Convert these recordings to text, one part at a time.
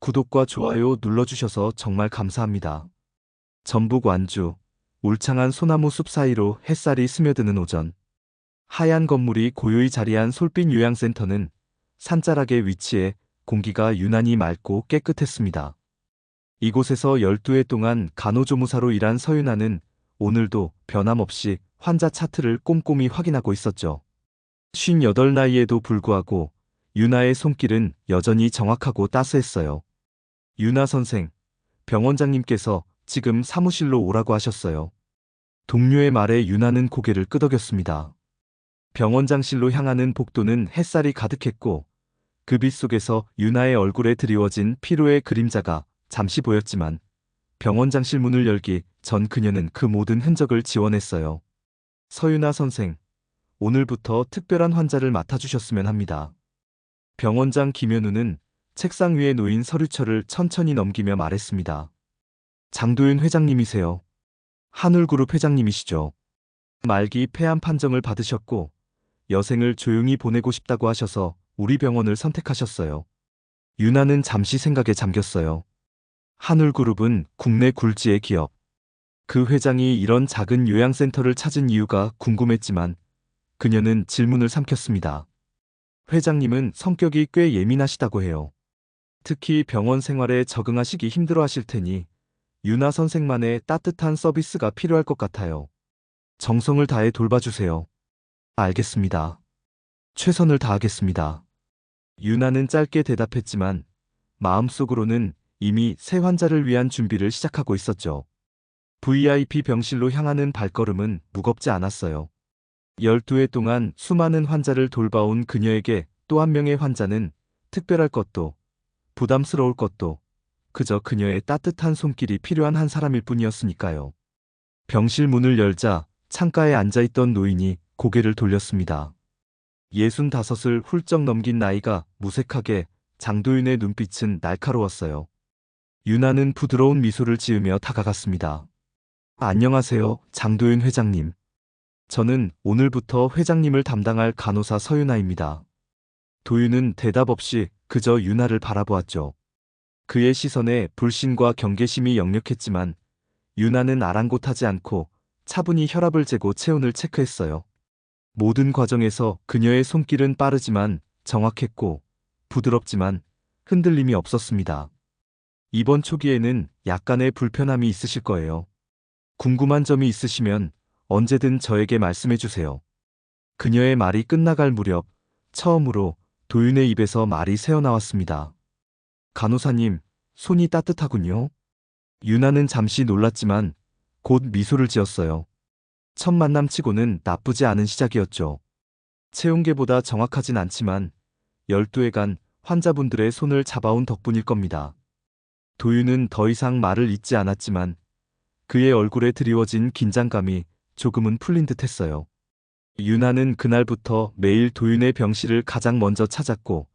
구독과 좋아요 눌러주셔서 정말 감사합니다. 전북 완주, 울창한 소나무 숲 사이로 햇살이 스며드는 오전. 하얀 건물이 고요히 자리한 솔빛 요양센터는 산자락에 위치해 공기가 유난히 맑고 깨끗했습니다. 이곳에서 12해 동안 간호조무사로 일한 서윤아는 오늘도 변함없이 환자 차트를 꼼꼼히 확인하고 있었죠. 58 나이에도 불구하고 윤아의 손길은 여전히 정확하고 따스했어요. 윤아 선생, 병원장님께서 지금 사무실로 오라고 하셨어요. 동료의 말에 윤아는 고개를 끄덕였습니다. 병원장실로 향하는 복도는 햇살이 가득했고 그 빛 속에서 윤아의 얼굴에 드리워진 피로의 그림자가 잠시 보였지만 병원장실 문을 열기 전 그녀는 그 모든 흔적을 지워냈어요. 서윤아 선생, 오늘부터 특별한 환자를 맡아주셨으면 합니다. 병원장 김현우는 책상 위에 놓인 서류철을 천천히 넘기며 말했습니다. 장도윤 회장님이세요. 한울그룹 회장님이시죠. 말기 폐암 판정을 받으셨고 여생을 조용히 보내고 싶다고 하셔서 우리 병원을 선택하셨어요. 윤아는 잠시 생각에 잠겼어요. 한울그룹은 국내 굴지의 기업. 그 회장이 이런 작은 요양센터를 찾은 이유가 궁금했지만 그녀는 질문을 삼켰습니다. 회장님은 성격이 꽤 예민하시다고 해요. 특히 병원 생활에 적응하시기 힘들어 하실 테니 윤아 선생만의 따뜻한 서비스가 필요할 것 같아요. 정성을 다해 돌봐주세요. 알겠습니다. 최선을 다하겠습니다. 윤아는 짧게 대답했지만 마음속으로는 이미 새 환자를 위한 준비를 시작하고 있었죠. VIP 병실로 향하는 발걸음은 무겁지 않았어요. 12해 동안 수많은 환자를 돌봐온 그녀에게 또 한 명의 환자는 특별할 것도 부담스러울 것도 그저 그녀의 따뜻한 손길이 필요한 한 사람일 뿐이었으니까요. 병실 문을 열자 창가에 앉아있던 노인이 고개를 돌렸습니다. 65을 훌쩍 넘긴 나이가 무색하게 장도윤의 눈빛은 날카로웠어요. 윤아는 부드러운 미소를 지으며 다가갔습니다. 안녕하세요, 장도윤 회장님. 저는 오늘부터 회장님을 담당할 간호사 서윤아입니다. 도윤은 대답 없이 그저 윤아를 바라보았죠. 그의 시선에 불신과 경계심이 역력했지만 윤아는 아랑곳하지 않고 차분히 혈압을 재고 체온을 체크했어요. 모든 과정에서 그녀의 손길은 빠르지만 정확했고 부드럽지만 흔들림이 없었습니다. 이번 초기에는 약간의 불편함이 있으실 거예요. 궁금한 점이 있으시면 언제든 저에게 말씀해 주세요. 그녀의 말이 끝나갈 무렵 처음으로 도윤의 입에서 말이 새어나왔습니다. 간호사님, 손이 따뜻하군요. 윤아는 잠시 놀랐지만 곧 미소를 지었어요. 첫 만남치고는 나쁘지 않은 시작이었죠. 체온계보다 정확하진 않지만 12해간 환자분들의 손을 잡아온 덕분일 겁니다. 도윤은 더 이상 말을 잇지 않았지만 그의 얼굴에 드리워진 긴장감이 조금은 풀린 듯 했어요. 윤아는 그날부터 매일 도윤의 병실을 가장 먼저 찾았고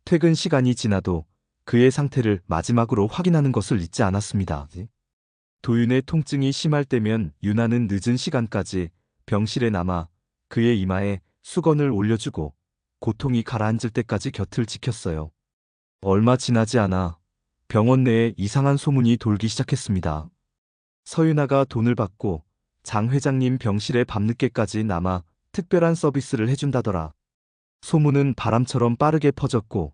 퇴근 시간이 지나도 그의 상태를 마지막으로 확인하는 것을 잊지 않았습니다. 도윤의 통증이 심할 때면 윤아는 늦은 시간까지 병실에 남아 그의 이마에 수건을 올려주고 고통이 가라앉을 때까지 곁을 지켰어요. 얼마 지나지 않아 병원 내에 이상한 소문이 돌기 시작했습니다. 서윤아가 돈을 받고 장 회장님 병실에 밤늦게까지 남아 특별한 서비스를 해준다더라. 소문은 바람처럼 빠르게 퍼졌고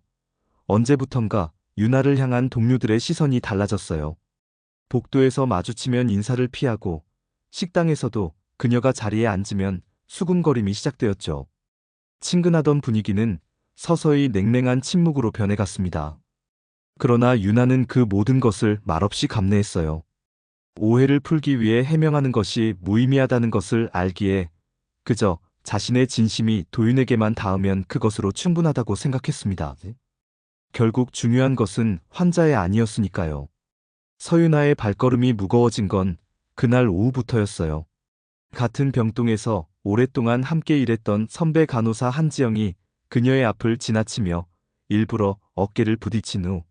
언제부턴가 윤아를 향한 동료들의 시선이 달라졌어요. 복도에서 마주치면 인사를 피하고 식당에서도 그녀가 자리에 앉으면 수군거림이 시작되었죠. 친근하던 분위기는 서서히 냉랭한 침묵으로 변해갔습니다. 그러나 윤아는 그 모든 것을 말없이 감내했어요. 오해를 풀기 위해 해명하는 것이 무의미하다는 것을 알기에 그저 자신의 진심이 도윤에게만 닿으면 그것으로 충분하다고 생각했습니다. 결국 중요한 것은 환자의 아니었으니까요. 서윤아의 발걸음이 무거워진 건 그날 오후부터였어요. 같은 병동에서 오랫동안 함께 일했던 선배 간호사 한지영이 그녀의 앞을 지나치며 일부러 어깨를 부딪힌 후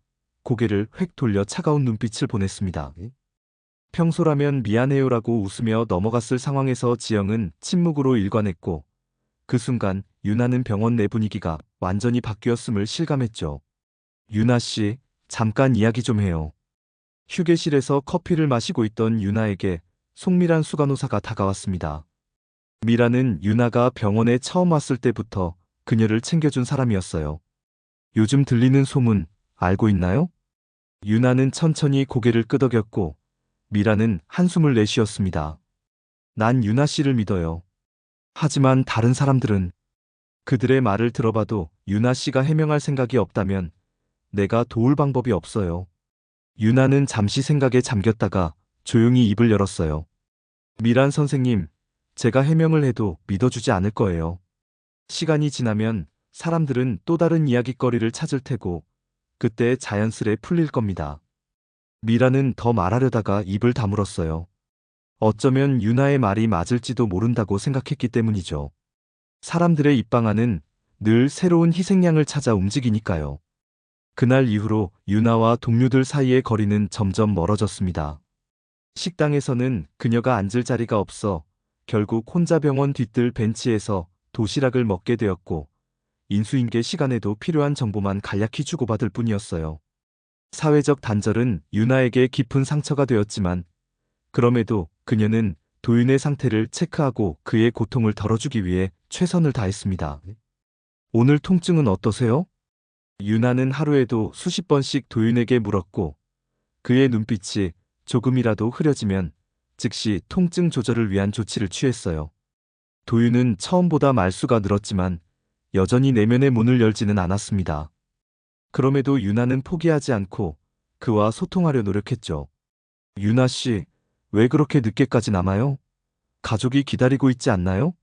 고개를 획 돌려 차가운 눈빛을 보냈습니다. 평소라면 미안해요라고 웃으며 넘어갔을 상황에서 지영은 침묵으로 일관했고 그 순간 윤아는 병원 내 분위기가 완전히 바뀌었음을 실감했죠. 윤아 씨, 잠깐 이야기 좀 해요. 휴게실에서 커피를 마시고 있던 유나에게 송미란 수간호사가 다가왔습니다. 미라는 유나가 병원에 처음 왔을 때부터 그녀를 챙겨준 사람이었어요. 요즘 들리는 소문 알고 있나요? 유나는 천천히 고개를 끄덕였고 미라는 한숨을 내쉬었습니다. 난 유나 씨를 믿어요. 하지만 다른 사람들은 그들의 말을 들어봐도 유나 씨가 해명할 생각이 없다면 내가 도울 방법이 없어요. 유나는 잠시 생각에 잠겼다가 조용히 입을 열었어요. 미란 선생님, 제가 해명을 해도 믿어주지 않을 거예요. 시간이 지나면 사람들은 또 다른 이야깃거리를 찾을 테고 그때 자연스레 풀릴 겁니다. 미라는 더 말하려다가 입을 다물었어요. 어쩌면 유나의 말이 맞을지도 모른다고 생각했기 때문이죠. 사람들의 입방아는 늘 새로운 희생양을 찾아 움직이니까요. 그날 이후로 유나와 동료들 사이의 거리는 점점 멀어졌습니다. 식당에서는 그녀가 앉을 자리가 없어 결국 혼자 병원 뒤뜰 벤치에서 도시락을 먹게 되었고 인수인계 시간에도 필요한 정보만 간략히 주고받을 뿐이었어요. 사회적 단절은 유나에게 깊은 상처가 되었지만 그럼에도 그녀는 도윤의 상태를 체크하고 그의 고통을 덜어주기 위해 최선을 다했습니다. 오늘 통증은 어떠세요? 유나는 하루에도 수십 번씩 도윤에게 물었고 그의 눈빛이 조금이라도 흐려지면 즉시 통증 조절을 위한 조치를 취했어요. 도윤은 처음보다 말수가 늘었지만 여전히 내면의 문을 열지는 않았습니다. 그럼에도 유나는 포기하지 않고 그와 소통하려 노력했죠. 유나 씨, 왜 그렇게 늦게까지 남아요? 가족이 기다리고 있지 않나요?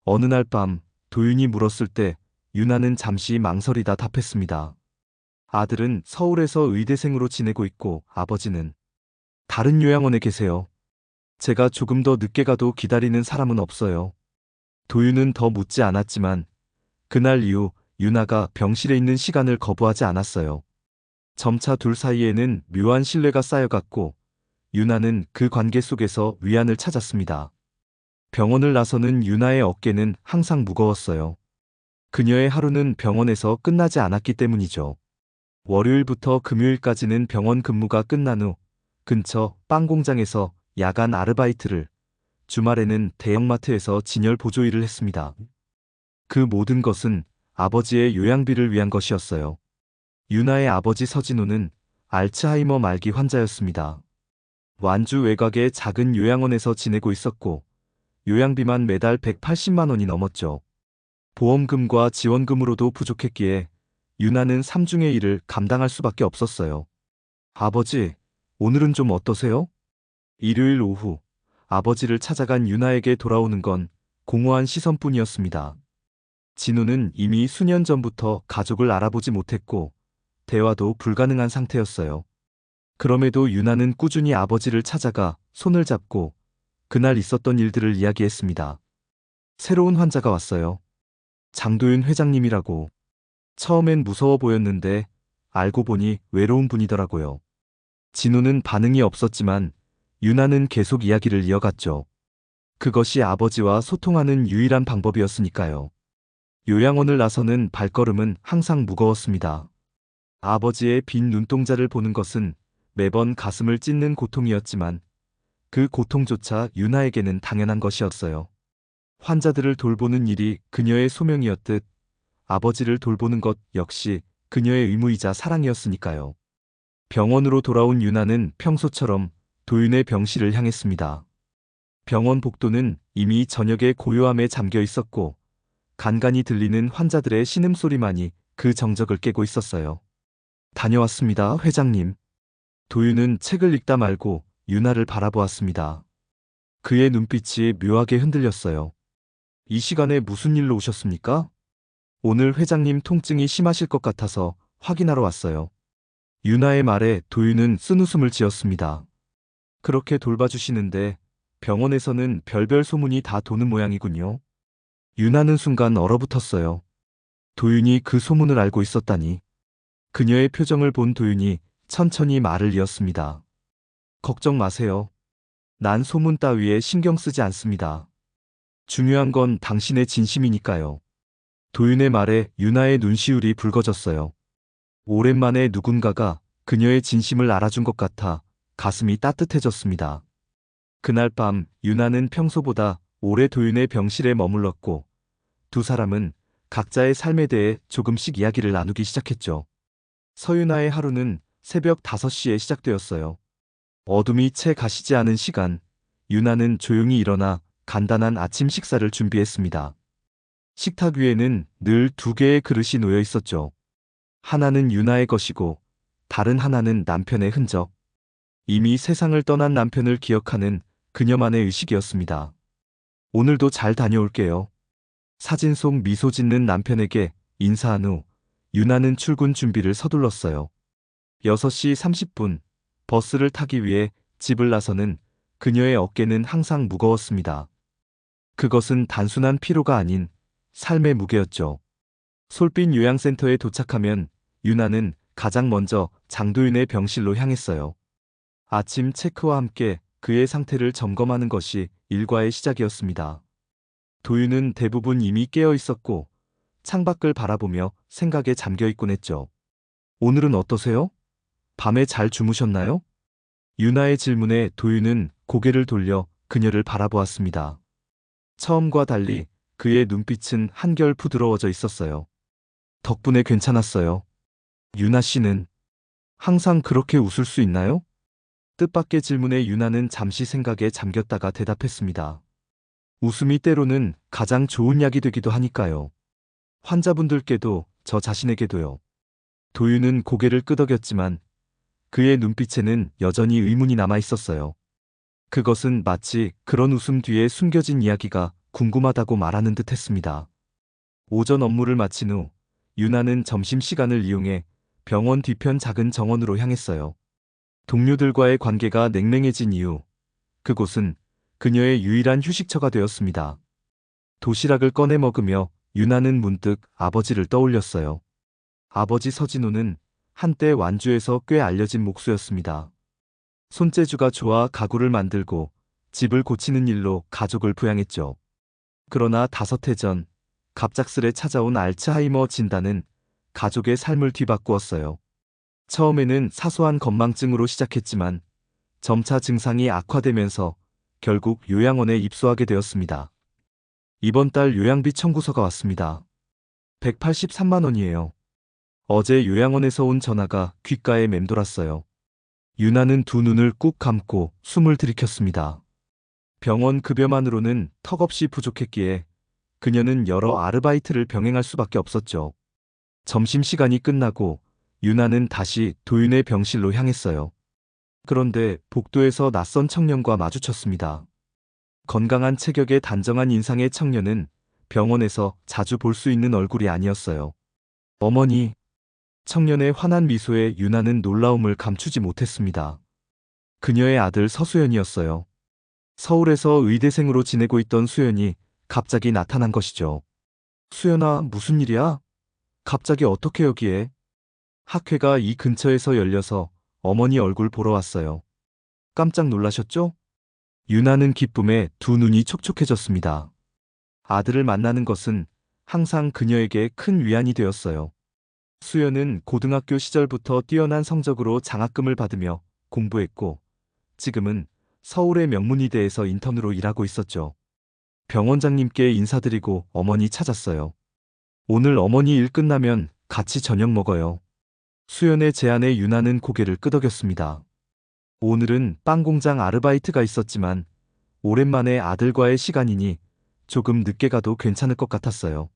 어느 날 밤 도윤이 물었을 때 유나는 잠시 망설이다 답했습니다. 아들은 서울에서 의대생으로 지내고 있고 아버지는 다른 요양원에 계세요. 제가 조금 더 늦게 가도 기다리는 사람은 없어요. 도윤은 더 묻지 않았지만 그날 이후 유나가 병실에 있는 시간을 거부하지 않았어요. 점차 둘 사이에는 묘한 신뢰가 쌓여갔고 유나는 그 관계 속에서 위안을 찾았습니다. 병원을 나서는 유나의 어깨는 항상 무거웠어요. 그녀의 하루는 병원에서 끝나지 않았기 때문이죠. 월요일부터 금요일까지는 병원 근무가 끝난 후 근처 빵 공장에서 야간 아르바이트를, 주말에는 대형마트에서 진열 보조 일을 했습니다. 그 모든 것은 아버지의 요양비를 위한 것이었어요. 유나의 아버지 서진호는 알츠하이머 말기 환자였습니다. 완주 외곽의 작은 요양원에서 지내고 있었고 요양비만 매달 180만 원이 넘었죠. 보험금과 지원금으로도 부족했기에 유나는 3중의 1을 감당할 수밖에 없었어요. 아버지, 오늘은 좀 어떠세요? 일요일 오후 아버지를 찾아간 유나에게 돌아오는 건 공허한 시선뿐이었습니다. 진우는 이미 수년 전부터 가족을 알아보지 못했고 대화도 불가능한 상태였어요. 그럼에도 유나는 꾸준히 아버지를 찾아가 손을 잡고 그날 있었던 일들을 이야기했습니다. 새로운 환자가 왔어요. 장도윤 회장님이라고. 처음엔 무서워 보였는데 알고 보니 외로운 분이더라고요. 진우는 반응이 없었지만 유나는 계속 이야기를 이어갔죠. 그것이 아버지와 소통하는 유일한 방법이었으니까요. 요양원을 나서는 발걸음은 항상 무거웠습니다. 아버지의 빈 눈동자를 보는 것은 매번 가슴을 찢는 고통이었지만 그 고통조차 유나에게는 당연한 것이었어요. 환자들을 돌보는 일이 그녀의 소명이었듯 아버지를 돌보는 것 역시 그녀의 의무이자 사랑이었으니까요. 병원으로 돌아온 유나는 평소처럼 도윤의 병실을 향했습니다. 병원 복도는 이미 저녁의 고요함에 잠겨 있었고 간간이 들리는 환자들의 신음소리만이 그 정적을 깨고 있었어요. 다녀왔습니다, 회장님. 도윤은 책을 읽다 말고 유나를 바라보았습니다. 그의 눈빛이 묘하게 흔들렸어요. 이 시간에 무슨 일로 오셨습니까? 오늘 회장님 통증이 심하실 것 같아서 확인하러 왔어요. 유나의 말에 도윤은 쓴웃음을 지었습니다. 그렇게 돌봐주시는데 병원에서는 별별 소문이 다 도는 모양이군요. 유나는 순간 얼어붙었어요. 도윤이 그 소문을 알고 있었다니. 그녀의 표정을 본 도윤이 천천히 말을 이었습니다. 걱정 마세요. 난 소문 따위에 신경 쓰지 않습니다. 중요한 건 당신의 진심이니까요. 도윤의 말에 유나의 눈시울이 붉어졌어요. 오랜만에 누군가가 그녀의 진심을 알아준 것 같아 가슴이 따뜻해졌습니다. 그날 밤 유나는 평소보다 오래 도윤의 병실에 머물렀고 두 사람은 각자의 삶에 대해 조금씩 이야기를 나누기 시작했죠. 서윤아의 하루는 새벽 5시에 시작되었어요. 어둠이 채 가시지 않은 시간, 유나는 조용히 일어나 간단한 아침 식사를 준비했습니다. 식탁 위에는 늘 2개의 그릇이 놓여 있었죠. 하나는 유나의 것이고 다른 하나는 남편의 흔적. 이미 세상을 떠난 남편을 기억하는 그녀만의 의식이었습니다. 오늘도 잘 다녀올게요. 사진 속 미소 짓는 남편에게 인사한 후 유나는 출근 준비를 서둘렀어요. 6시 30분 버스를 타기 위해 집을 나서는 그녀의 어깨는 항상 무거웠습니다. 그것은 단순한 피로가 아닌 삶의 무게였죠. 솔빛 요양센터에 도착하면 유나는 가장 먼저 장도윤의 병실로 향했어요. 아침 체크와 함께 그의 상태를 점검하는 것이 일과의 시작이었습니다. 도윤은 대부분 이미 깨어 있었고 창밖을 바라보며 생각에 잠겨 있곤 했죠. 오늘은 어떠세요? 밤에 잘 주무셨나요? 유나의 질문에 도윤은 고개를 돌려 그녀를 바라보았습니다. 처음과 달리 그의 눈빛은 한결 부드러워져 있었어요. 덕분에 괜찮았어요. 유나 씨는 항상 그렇게 웃을 수 있나요? 뜻밖의 질문에 유나는 잠시 생각에 잠겼다가 대답했습니다. 웃음이 때로는 가장 좋은 약이 되기도 하니까요. 환자분들께도 저 자신에게도요. 도윤은 고개를 끄덕였지만 그의 눈빛에는 여전히 의문이 남아 있었어요. 그것은 마치 그런 웃음 뒤에 숨겨진 이야기가 궁금하다고 말하는 듯 했습니다. 오전 업무를 마친 후 유나는 점심시간을 이용해 병원 뒤편 작은 정원으로 향했어요. 동료들과의 관계가 냉랭해진 이후 그곳은 그녀의 유일한 휴식처가 되었습니다. 도시락을 꺼내 먹으며 유나는 문득 아버지를 떠올렸어요. 아버지 서진호는 한때 완주에서 꽤 알려진 목수였습니다. 손재주가 좋아 가구를 만들고 집을 고치는 일로 가족을 부양했죠. 그러나 5해 전 갑작스레 찾아온 알츠하이머 진단은 가족의 삶을 뒤바꾸었어요. 처음에는 사소한 건망증으로 시작했지만 점차 증상이 악화되면서 결국 요양원에 입소하게 되었습니다. 이번 달 요양비 청구서가 왔습니다. 183만 원이에요. 어제 요양원에서 온 전화가 귓가에 맴돌았어요. 유나는 두 눈을 꾹 감고 숨을 들이켰습니다. 병원 급여만으로는 턱없이 부족했기에 그녀는 여러 아르바이트를 병행할 수밖에 없었죠. 점심시간이 끝나고 유나는 다시 도윤의 병실로 향했어요. 그런데 복도에서 낯선 청년과 마주쳤습니다. 건강한 체격의 단정한 인상의 청년은 병원에서 자주 볼 수 있는 얼굴이 아니었어요. 어머니. 청년의 환한 미소에 유나는 놀라움을 감추지 못했습니다. 그녀의 아들 서수연이었어요. 서울에서 의대생으로 지내고 있던 수연이 갑자기 나타난 것이죠. 수연아, 무슨 일이야? 갑자기 어떻게 여기에? 학회가 이 근처에서 열려서 어머니 얼굴 보러 왔어요. 깜짝 놀라셨죠? 유나는 기쁨에 두 눈이 촉촉해졌습니다. 아들을 만나는 것은 항상 그녀에게 큰 위안이 되었어요. 수연은 고등학교 시절부터 뛰어난 성적으로 장학금을 받으며 공부했고 지금은 서울의 명문의대에서 인턴으로 일하고 있었죠. 병원장님께 인사드리고 어머니 찾았어요. 오늘 어머니 일 끝나면 같이 저녁 먹어요. 수연의 제안에 유나는 고개를 끄덕였습니다. 오늘은 빵 공장 아르바이트가 있었지만 오랜만에 아들과의 시간이니 조금 늦게 가도 괜찮을 것 같았어요.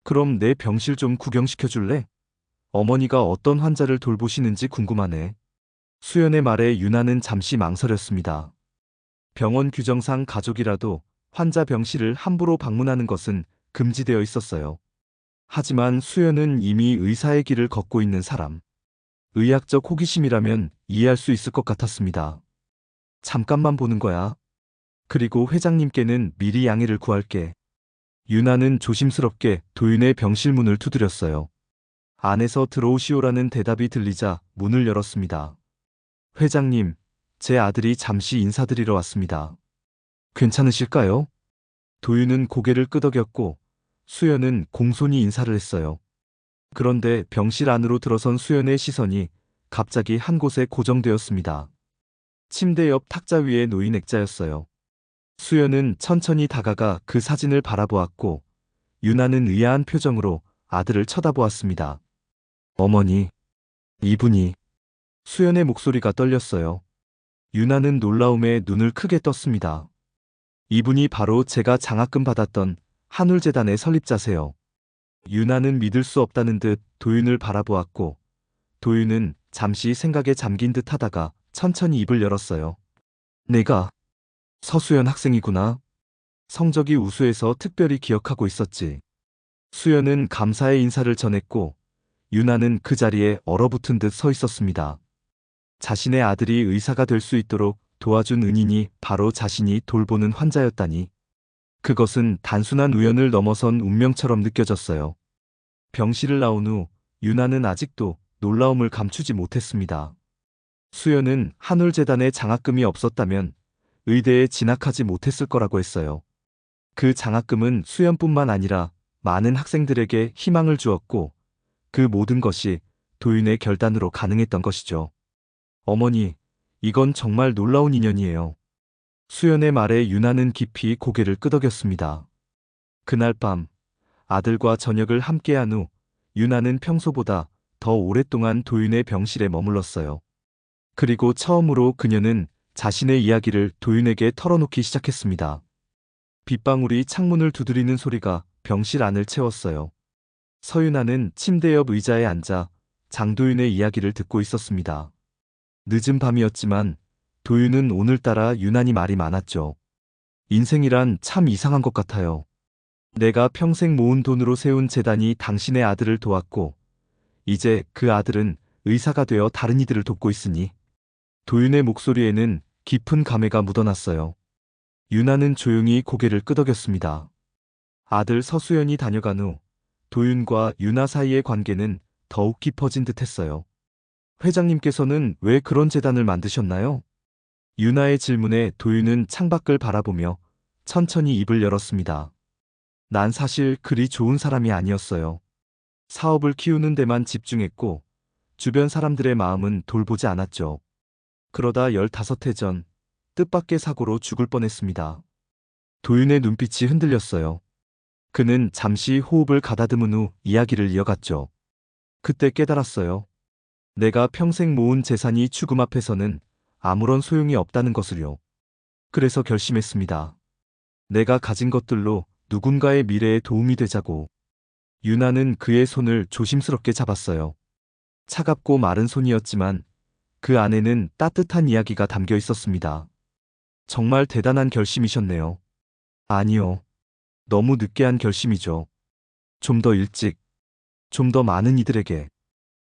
그럼 내 병실 좀 구경시켜 줄래? 어머니가 어떤 환자를 돌보시는지 궁금하네. 수연의 말에 유나는 잠시 망설였습니다. 병원 규정상 가족이라도 환자 병실을 함부로 방문하는 것은 금지되어 있었어요. 하지만 수연은 이미 의사의 길을 걷고 있는 사람. 의학적 호기심이라면 이해할 수 있을 것 같았습니다. 잠깐만 보는 거야. 그리고 회장님께는 미리 양해를 구할게. 유나는 조심스럽게 도윤의 병실 문을 두드렸어요. 안에서 들어오시오라는 대답이 들리자 문을 열었습니다. 회장님, 제 아들이 잠시 인사드리러 왔습니다. 괜찮으실까요? 도윤은 고개를 끄덕였고 수연은 공손히 인사를 했어요. 그런데 병실 안으로 들어선 수연의 시선이 갑자기 한 곳에 고정되었습니다. 침대 옆 탁자 위에 놓인 액자였어요. 수연은 천천히 다가가 그 사진을 바라보았고 유나는 의아한 표정으로 아들을 쳐다보았습니다. 어머니, 이분이. 수연의 목소리가 떨렸어요. 유나는 놀라움에 눈을 크게 떴습니다. 이분이 바로 제가 장학금 받았던 한울재단의 설립자세요. 유나는 믿을 수 없다는 듯 도윤을 바라보았고 도윤은 잠시 생각에 잠긴 듯 하다가 천천히 입을 열었어요. 내가 서수연 학생이구나. 성적이 우수해서 특별히 기억하고 있었지. 수연은 감사의 인사를 전했고 유나는 그 자리에 얼어붙은 듯 서 있었습니다. 자신의 아들이 의사가 될 수 있도록 도와준 은인이 바로 자신이 돌보는 환자였다니. 그것은 단순한 우연을 넘어선 운명처럼 느껴졌어요. 병실을 나온 후 유나는 아직도 놀라움을 감추지 못했습니다. 수연은 한울재단에 장학금이 없었다면 의대에 진학하지 못했을 거라고 했어요. 그 장학금은 수연뿐만 아니라 많은 학생들에게 희망을 주었고 그 모든 것이 도윤의 결단으로 가능했던 것이죠. 어머니, 이건 정말 놀라운 인연이에요. 수연의 말에 유나는 깊이 고개를 끄덕였습니다. 그날 밤 아들과 저녁을 함께한 후 유나는 평소보다 더 오랫동안 도윤의 병실에 머물렀어요. 그리고 처음으로 그녀는 자신의 이야기를 도윤에게 털어놓기 시작했습니다. 빗방울이 창문을 두드리는 소리가 병실 안을 채웠어요. 서윤아는 침대 옆 의자에 앉아 장도윤의 이야기를 듣고 있었습니다. 늦은 밤이었지만 도윤은 오늘따라 유난히 말이 많았죠. 인생이란 참 이상한 것 같아요. 내가 평생 모은 돈으로 세운 재단이 당신의 아들을 도왔고 이제 그 아들은 의사가 되어 다른 이들을 돕고 있으니. 도윤의 목소리에는 깊은 감회가 묻어났어요. 유나는 조용히 고개를 끄덕였습니다. 아들 서수연이 다녀간 후 도윤과 유나 사이의 관계는 더욱 깊어진 듯했어요. 회장님께서는 왜 그런 재단을 만드셨나요? 유나의 질문에 도윤은 창밖을 바라보며 천천히 입을 열었습니다. 난 사실 그리 좋은 사람이 아니었어요. 사업을 키우는 데만 집중했고 주변 사람들의 마음은 돌보지 않았죠. 그러다 15해 전 뜻밖의 사고로 죽을 뻔했습니다. 도윤의 눈빛이 흔들렸어요. 그는 잠시 호흡을 가다듬은 후 이야기를 이어갔죠. 그때 깨달았어요. 내가 평생 모은 재산이 죽음 앞에서는 아무런 소용이 없다는 것을요. 그래서 결심했습니다. 내가 가진 것들로 누군가의 미래에 도움이 되자고. 유나는 그의 손을 조심스럽게 잡았어요. 차갑고 마른 손이었지만 그 안에는 따뜻한 이야기가 담겨 있었습니다. 정말 대단한 결심이셨네요. 아니요. 너무 늦게 한 결심이죠. 좀 더 일찍, 좀 더 많은 이들에게.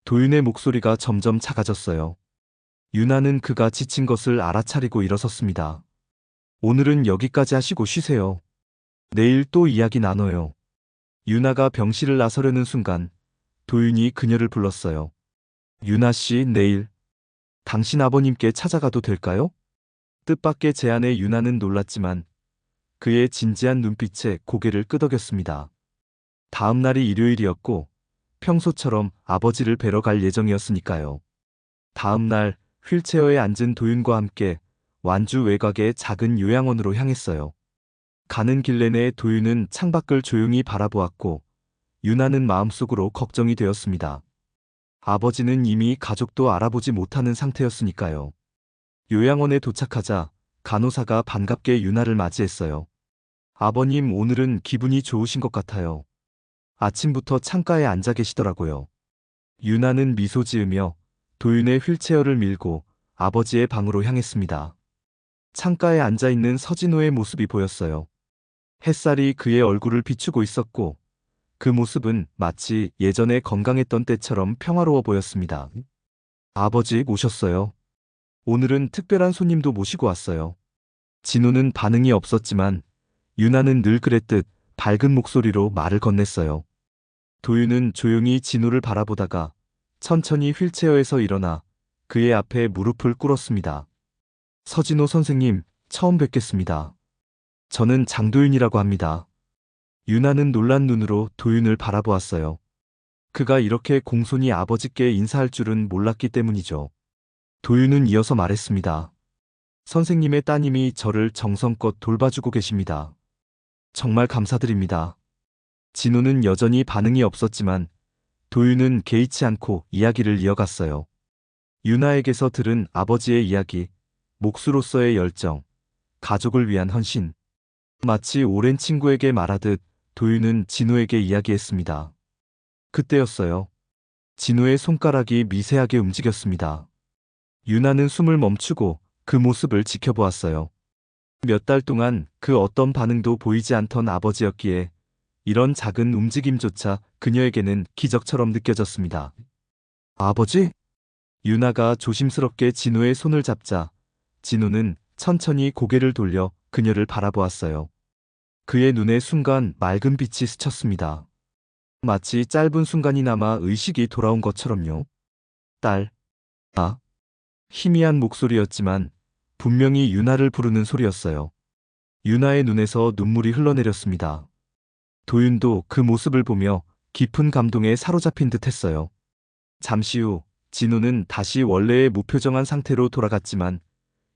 도윤의 목소리가 점점 작아졌어요. 유나는 그가 지친 것을 알아차리고 일어섰습니다. 오늘은 여기까지 하시고 쉬세요. 내일 또 이야기 나눠요. 유나가 병실을 나서려는 순간 도윤이 그녀를 불렀어요. 유나 씨, 내일 당신 아버님께 찾아가도 될까요? 뜻밖의 제안에 유나는 놀랐지만 그의 진지한 눈빛에 고개를 끄덕였습니다. 다음 날이 일요일이었고 평소처럼 아버지를 뵈러 갈 예정이었으니까요. 다음 날 휠체어에 앉은 도윤과 함께 완주 외곽의 작은 요양원으로 향했어요. 가는 길 내내 도윤은 창밖을 조용히 바라보았고 유나는 마음속으로 걱정이 되었습니다. 아버지는 이미 가족도 알아보지 못하는 상태였으니까요. 요양원에 도착하자 간호사가 반갑게 유나를 맞이했어요. 아버님, 오늘은 기분이 좋으신 것 같아요. 아침부터 창가에 앉아 계시더라고요. 유나는 미소 지으며 도윤의 휠체어를 밀고 아버지의 방으로 향했습니다. 창가에 앉아 있는 서진호의 모습이 보였어요. 햇살이 그의 얼굴을 비추고 있었고 그 모습은 마치 예전에 건강했던 때처럼 평화로워 보였습니다. 아버지 오셨어요. 오늘은 특별한 손님도 모시고 왔어요. 진호는 반응이 없었지만 유나는 늘 그랬듯 밝은 목소리로 말을 건넸어요. 도윤은 조용히 진호를 바라보다가 천천히 휠체어에서 일어나 그의 앞에 무릎을 꿇었습니다. 서진호 선생님, 처음 뵙겠습니다. 저는 장도윤이라고 합니다. 유나는 놀란 눈으로 도윤을 바라보았어요. 그가 이렇게 공손히 아버지께 인사할 줄은 몰랐기 때문이죠. 도윤은 이어서 말했습니다. 선생님의 따님이 저를 정성껏 돌봐주고 계십니다. 정말 감사드립니다. 진호는 여전히 반응이 없었지만 도윤은 개의치 않고 이야기를 이어갔어요. 유나에게서 들은 아버지의 이야기, 목수로서의 열정, 가족을 위한 헌신. 마치 오랜 친구에게 말하듯 도윤은 진호에게 이야기했습니다. 그때였어요. 진호의 손가락이 미세하게 움직였습니다. 유나는 숨을 멈추고 그 모습을 지켜보았어요. 몇 달 동안 그 어떤 반응도 보이지 않던 아버지였기에 이런 작은 움직임조차 그녀에게는 기적처럼 느껴졌습니다. 아버지? 유나가 조심스럽게 진호의 손을 잡자 진호는 천천히 고개를 돌려 그녀를 바라보았어요. 그의 눈에 순간 맑은 빛이 스쳤습니다. 마치 짧은 순간이나마 의식이 돌아온 것처럼요. 딸. 아. 희미한 목소리였지만 분명히 유나를 부르는 소리였어요. 유나의 눈에서 눈물이 흘러내렸습니다. 도윤도 그 모습을 보며 깊은 감동에 사로잡힌 듯 했어요. 잠시 후 진호는 다시 원래의 무표정한 상태로 돌아갔지만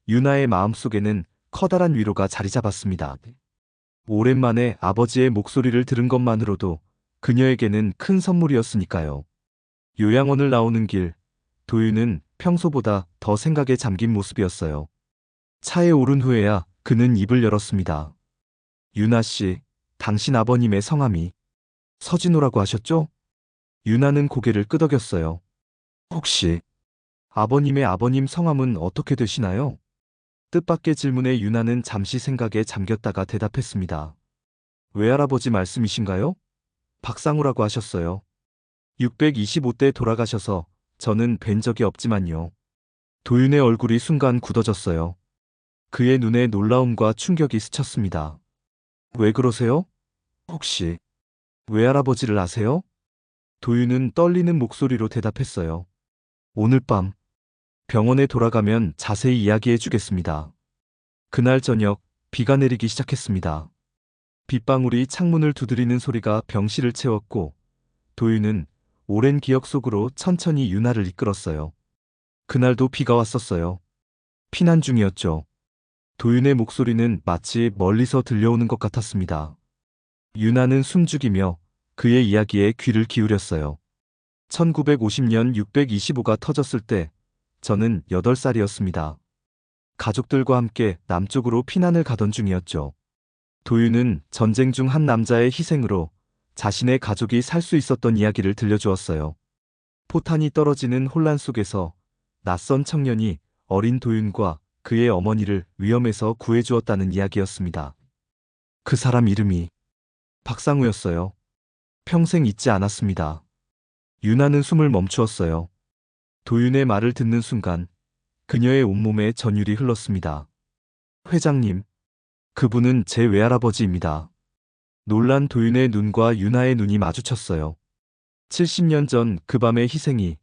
유나의 마음속에는 커다란 위로가 자리 잡았습니다. 오랜만에 아버지의 목소리를 들은 것만으로도 그녀에게는 큰 선물이었으니까요. 요양원을 나오는 길, 도윤은 평소보다 더 생각에 잠긴 모습이었어요. 차에 오른 후에야 그는 입을 열었습니다. 유나 씨, 당신 아버님의 성함이 서진호라고 하셨죠? 유나는 고개를 끄덕였어요. 혹시 아버님의 아버님 성함은 어떻게 되시나요? 뜻밖의 질문에 유나는 잠시 생각에 잠겼다가 대답했습니다. 외할아버지 말씀이신가요? 박상우라고 하셨어요. 625대 돌아가셔서 저는 뵌 적이 없지만요. 도윤의 얼굴이 순간 굳어졌어요. 그의 눈에 놀라움과 충격이 스쳤습니다. 왜 그러세요? 혹시 외할아버지를 아세요? 도윤은 떨리는 목소리로 대답했어요. 오늘 밤 병원에 돌아가면 자세히 이야기해 주겠습니다. 그날 저녁 비가 내리기 시작했습니다. 빗방울이 창문을 두드리는 소리가 병실을 채웠고 도윤은 오랜 기억 속으로 천천히 유나를 이끌었어요. 그날도 비가 왔었어요. 피난 중이었죠. 도윤의 목소리는 마치 멀리서 들려오는 것 같았습니다. 유나는 숨죽이며 그의 이야기에 귀를 기울였어요. 1950년 625가 터졌을 때 저는 8살이었습니다. 가족들과 함께 남쪽으로 피난을 가던 중이었죠. 도윤은 전쟁 중 한 남자의 희생으로 자신의 가족이 살 수 있었던 이야기를 들려주었어요. 포탄이 떨어지는 혼란 속에서 낯선 청년이 어린 도윤과 그의 어머니를 위험에서 구해주었다는 이야기였습니다. 그 사람 이름이 박상우였어요. 평생 잊지 않았습니다. 유나는 숨을 멈추었어요. 도윤의 말을 듣는 순간 그녀의 온몸에 전율이 흘렀습니다. 회장님, 그분은 제 외할아버지입니다. 놀란 도윤의 눈과 유나의 눈이 마주쳤어요. 70년 전 그 밤의 희생이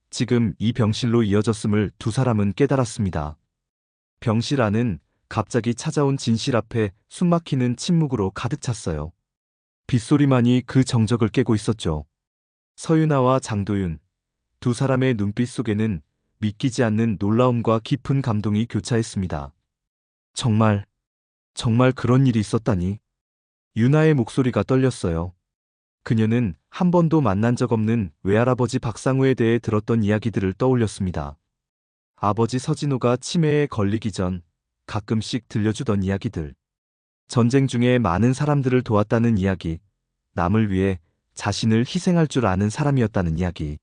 지금 이 병실로 이어졌음을 두 사람은 깨달았습니다. 병실 안은 갑자기 찾아온 진실 앞에 숨막히는 침묵으로 가득 찼어요. 빗소리만이 그 정적을 깨고 있었죠. 서유나와 장도윤, 두 사람의 눈빛 속에는 믿기지 않는 놀라움과 깊은 감동이 교차했습니다. 정말 그런 일이 있었다니. 유나의 목소리가 떨렸어요. 그녀는 한 번도 만난 적 없는 외할아버지 박상우에 대해 들었던 이야기들을 떠올렸습니다. 아버지 서진호가 치매에 걸리기 전 가끔씩 들려주던 이야기들. 전쟁 중에 많은 사람들을 도왔다는 이야기. 남을 위해 자신을 희생할 줄 아는 사람이었다는 이야기.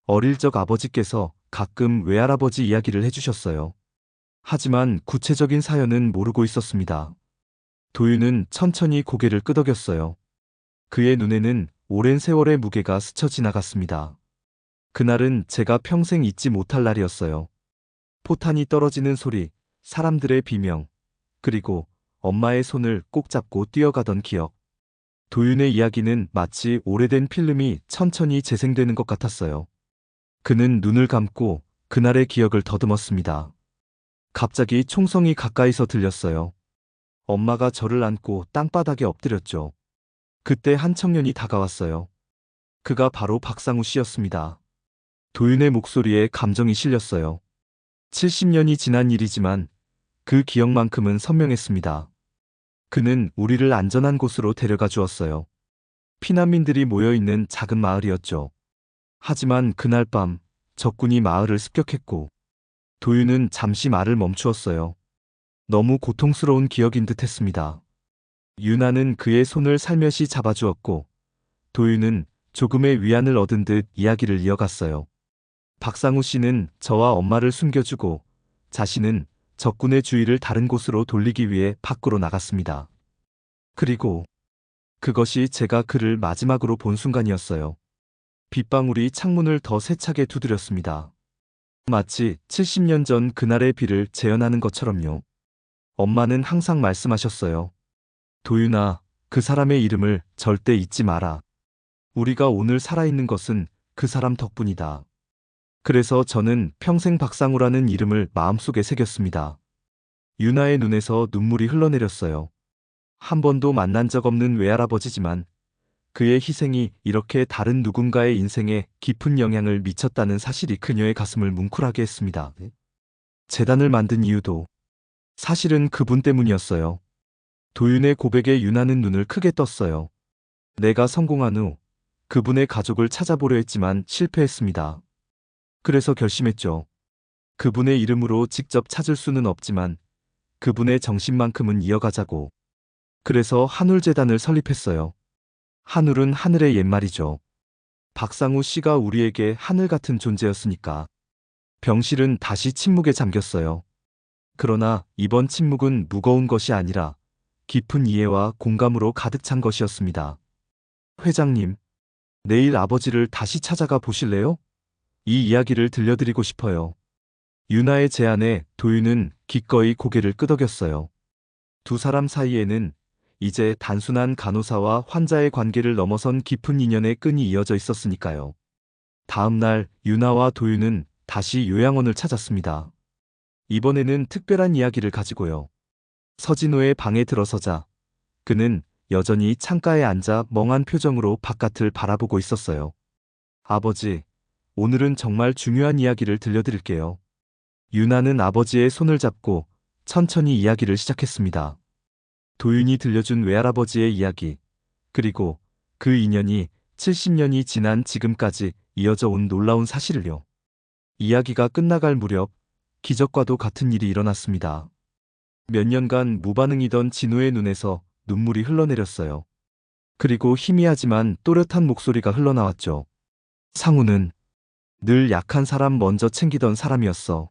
어릴 적 아버지께서 가끔 외할아버지 이야기를 해주셨어요. 하지만 구체적인 사연은 모르고 있었습니다. 도윤은 천천히 고개를 끄덕였어요. 그의 눈에는 오랜 세월의 무게가 스쳐 지나갔습니다. 그날은 제가 평생 잊지 못할 날이었어요. 포탄이 떨어지는 소리, 사람들의 비명, 그리고 엄마의 손을 꼭 잡고 뛰어가던 기억. 도윤의 이야기는 마치 오래된 필름이 천천히 재생되는 것 같았어요. 그는 눈을 감고 그날의 기억을 더듬었습니다. 갑자기 총성이 가까이서 들렸어요. 엄마가 저를 안고 땅바닥에 엎드렸죠. 그때 한 청년이 다가왔어요. 그가 바로 박상우 씨였습니다. 도윤의 목소리에 감정이 실렸어요. 70년이 지난 일이지만 그 기억만큼은 선명했습니다. 그는 우리를 안전한 곳으로 데려가 주었어요. 피난민들이 모여있는 작은 마을이었죠. 하지만 그날 밤 적군이 마을을 습격했고 도윤은 잠시 말을 멈추었어요. 너무 고통스러운 기억인 듯 했습니다. 유나는 그의 손을 살며시 잡아주었고 도윤은 조금의 위안을 얻은 듯 이야기를 이어갔어요. 박상우 씨는 저와 엄마를 숨겨주고 자신은 적군의 주의를 다른 곳으로 돌리기 위해 밖으로 나갔습니다. 그리고 그것이 제가 그를 마지막으로 본 순간이었어요. 빗방울이 창문을 더 세차게 두드렸습니다. 마치 70년 전 그날의 비를 재현하는 것처럼요. 엄마는 항상 말씀하셨어요. 도윤아, 그 사람의 이름을 절대 잊지 마라. 우리가 오늘 살아있는 것은 그 사람 덕분이다. 그래서 저는 평생 박상우라는 이름을 마음속에 새겼습니다. 유나의 눈에서 눈물이 흘러내렸어요. 한 번도 만난 적 없는 외할아버지지만 그의 희생이 이렇게 다른 누군가의 인생에 깊은 영향을 미쳤다는 사실이 그녀의 가슴을 뭉클하게 했습니다. 재단을 만든 이유도 사실은 그분 때문이었어요. 도윤의 고백에 유나는 눈을 크게 떴어요. 내가 성공한 후 그분의 가족을 찾아보려 했지만 실패했습니다. 그래서 결심했죠. 그분의 이름으로 직접 찾을 수는 없지만 그분의 정신만큼은 이어가자고. 그래서 한울재단을 설립했어요. 한울은 하늘의 옛말이죠. 박상우 씨가 우리에게 하늘 같은 존재였으니까. 병실은 다시 침묵에 잠겼어요. 그러나 이번 침묵은 무거운 것이 아니라 깊은 이해와 공감으로 가득 찬 것이었습니다. 회장님, 내일 아버지를 다시 찾아가 보실래요? 이 이야기를 들려드리고 싶어요. 유나의 제안에 도윤은 기꺼이 고개를 끄덕였어요. 두 사람 사이에는 이제 단순한 간호사와 환자의 관계를 넘어선 깊은 인연의 끈이 이어져 있었으니까요. 다음 날 유나와 도윤은 다시 요양원을 찾았습니다. 이번에는 특별한 이야기를 가지고요. 서진호의 방에 들어서자 그는 여전히 창가에 앉아 멍한 표정으로 바깥을 바라보고 있었어요. 아버지, 오늘은 정말 중요한 이야기를 들려드릴게요. 유나는 아버지의 손을 잡고 천천히 이야기를 시작했습니다. 도윤이 들려준 외할아버지의 이야기, 그리고 그 인연이 70년이 지난 지금까지 이어져 온 놀라운 사실을요. 이야기가 끝나갈 무렵 기적과도 같은 일이 일어났습니다. 몇 년간 무반응이던 진우의 눈에서 눈물이 흘러내렸어요. 그리고 희미하지만 또렷한 목소리가 흘러나왔죠. 상우는 늘 약한 사람 먼저 챙기던 사람이었어.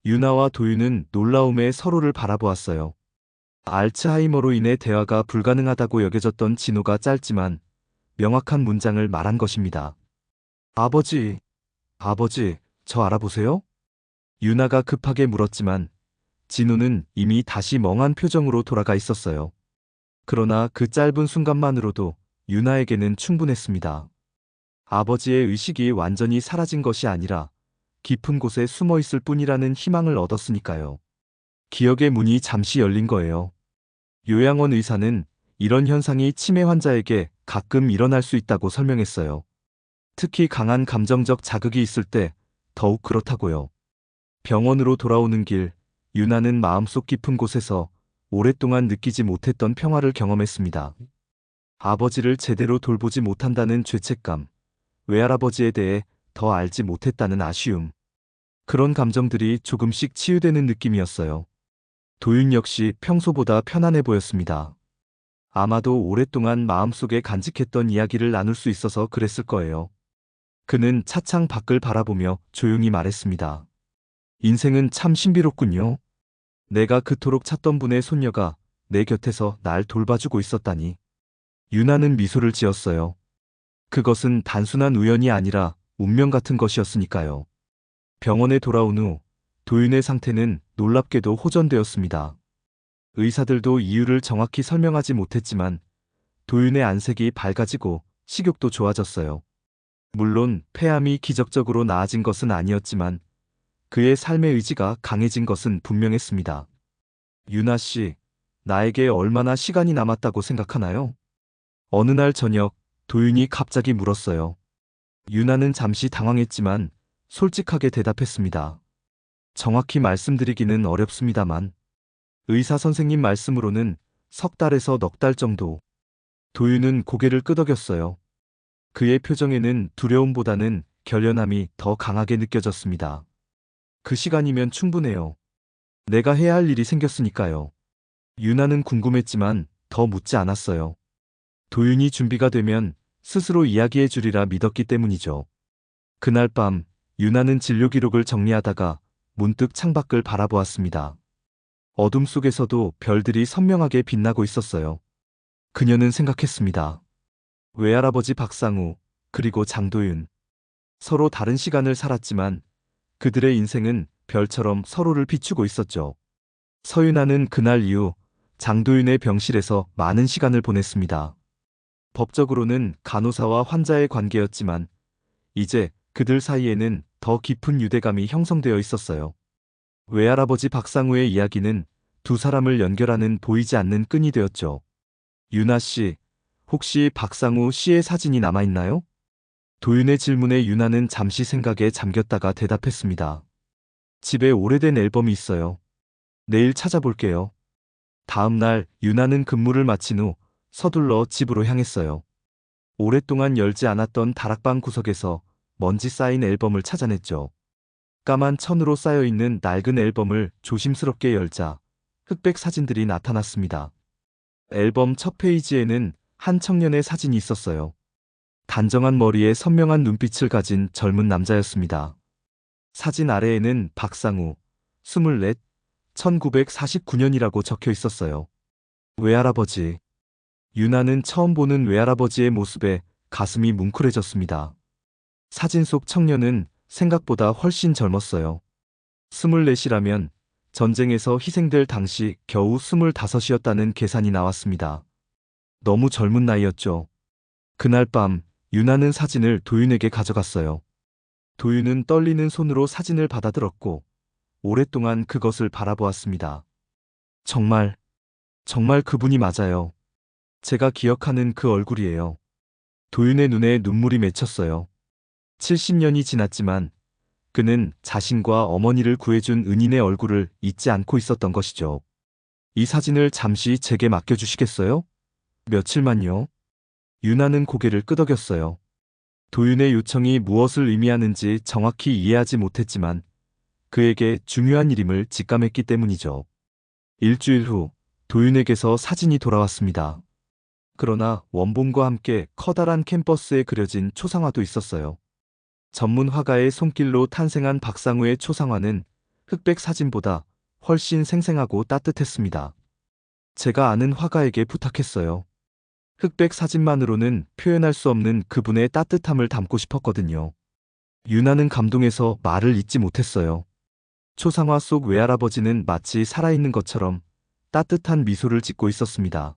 유나와 도윤은 놀라움에 서로를 바라보았어요. 알츠하이머로 인해 대화가 불가능하다고 여겨졌던 진우가 짧지만 명확한 문장을 말한 것입니다. 아버지, 저 알아보세요? 유나가 급하게 물었지만 진우는 이미 다시 멍한 표정으로 돌아가 있었어요. 그러나 그 짧은 순간만으로도 유나에게는 충분했습니다. 아버지의 의식이 완전히 사라진 것이 아니라 깊은 곳에 숨어 있을 뿐이라는 희망을 얻었으니까요. 기억의 문이 잠시 열린 거예요. 요양원 의사는 이런 현상이 치매 환자에게 가끔 일어날 수 있다고 설명했어요. 특히 강한 감정적 자극이 있을 때 더욱 그렇다고요. 병원으로 돌아오는 길, 유나는 마음속 깊은 곳에서 오랫동안 느끼지 못했던 평화를 경험했습니다. 아버지를 제대로 돌보지 못한다는 죄책감, 외할아버지에 대해 더 알지 못했다는 아쉬움. 그런 감정들이 조금씩 치유되는 느낌이었어요. 도윤 역시 평소보다 편안해 보였습니다. 아마도 오랫동안 마음속에 간직했던 이야기를 나눌 수 있어서 그랬을 거예요. 그는 차창 밖을 바라보며 조용히 말했습니다. 인생은 참 신비롭군요. 내가 그토록 찾던 분의 손녀가 내 곁에서 날 돌봐주고 있었다니. 유나는 미소를 지었어요. 그것은 단순한 우연이 아니라 운명 같은 것이었으니까요. 병원에 돌아온 후 도윤의 상태는 놀랍게도 호전되었습니다. 의사들도 이유를 정확히 설명하지 못했지만 도윤의 안색이 밝아지고 식욕도 좋아졌어요. 물론 폐암이 기적적으로 나아진 것은 아니었지만 그의 삶의 의지가 강해진 것은 분명했습니다. 유나 씨, 나에게 얼마나 시간이 남았다고 생각하나요? 어느 날 저녁 도윤이 갑자기 물었어요. 유나는 잠시 당황했지만 솔직하게 대답했습니다. 정확히 말씀드리기는 어렵습니다만 의사 선생님 말씀으로는 석 달에서 넉 달 정도. 도윤은 고개를 끄덕였어요. 그의 표정에는 두려움보다는 결연함이 더 강하게 느껴졌습니다. 그 시간이면 충분해요. 내가 해야 할 일이 생겼으니까요. 유나는 궁금했지만 더 묻지 않았어요. 도윤이 준비가 되면 스스로 이야기해 주리라 믿었기 때문이죠. 그날 밤 유나는 진료 기록을 정리하다가 문득 창밖을 바라보았습니다. 어둠 속에서도 별들이 선명하게 빛나고 있었어요. 그녀는 생각했습니다. 외할아버지 박상우, 그리고 장도윤. 서로 다른 시간을 살았지만 그들의 인생은 별처럼 서로를 비추고 있었죠. 서윤아는 그날 이후 장도윤의 병실에서 많은 시간을 보냈습니다. 법적으로는 간호사와 환자의 관계였지만 이제 그들 사이에는 더 깊은 유대감이 형성되어 있었어요. 외할아버지 박상우의 이야기는 두 사람을 연결하는 보이지 않는 끈이 되었죠. 유나 씨, 혹시 박상우 씨의 사진이 남아있나요? 도윤의 질문에 유나는 잠시 생각에 잠겼다가 대답했습니다. 집에 오래된 앨범이 있어요. 내일 찾아볼게요. 다음 날 유나는 근무를 마친 후 서둘러 집으로 향했어요. 오랫동안 열지 않았던 다락방 구석에서 먼지 쌓인 앨범을 찾아냈죠. 까만 천으로 쌓여있는 낡은 앨범을 조심스럽게 열자 흑백 사진들이 나타났습니다. 앨범 첫 페이지에는 한 청년의 사진이 있었어요. 단정한 머리에 선명한 눈빛을 가진 젊은 남자였습니다. 사진 아래에는 박상우, 24, 1949년이라고 적혀 있었어요. 외할아버지. 유나는 처음 보는 외할아버지의 모습에 가슴이 뭉클해졌습니다. 사진 속 청년은 생각보다 훨씬 젊었어요. 24이라면 전쟁에서 희생될 당시 겨우 25이었다는 계산이 나왔습니다. 너무 젊은 나이였죠. 그날 밤 유나는 사진을 도윤에게 가져갔어요. 도윤은 떨리는 손으로 사진을 받아들었고 오랫동안 그것을 바라보았습니다. 정말 그분이 맞아요. 제가 기억하는 그 얼굴이에요. 도윤의 눈에 눈물이 맺혔어요. 70년이 지났지만 그는 자신과 어머니를 구해준 은인의 얼굴을 잊지 않고 있었던 것이죠. 이 사진을 잠시 제게 맡겨주시겠어요? 며칠만요. 유나는 고개를 끄덕였어요. 도윤의 요청이 무엇을 의미하는지 정확히 이해하지 못했지만 그에게 중요한 일임을 직감했기 때문이죠. 일주일 후 도윤에게서 사진이 돌아왔습니다. 그러나 원본과 함께 커다란 캔버스에 그려진 초상화도 있었어요. 전문 화가의 손길로 탄생한 박상우의 초상화는 흑백 사진보다 훨씬 생생하고 따뜻했습니다. 제가 아는 화가에게 부탁했어요. 흑백 사진만으로는 표현할 수 없는 그분의 따뜻함을 담고 싶었거든요. 유나는 감동해서 말을 잇지 못했어요. 초상화 속 외할아버지는 마치 살아있는 것처럼 따뜻한 미소를 짓고 있었습니다.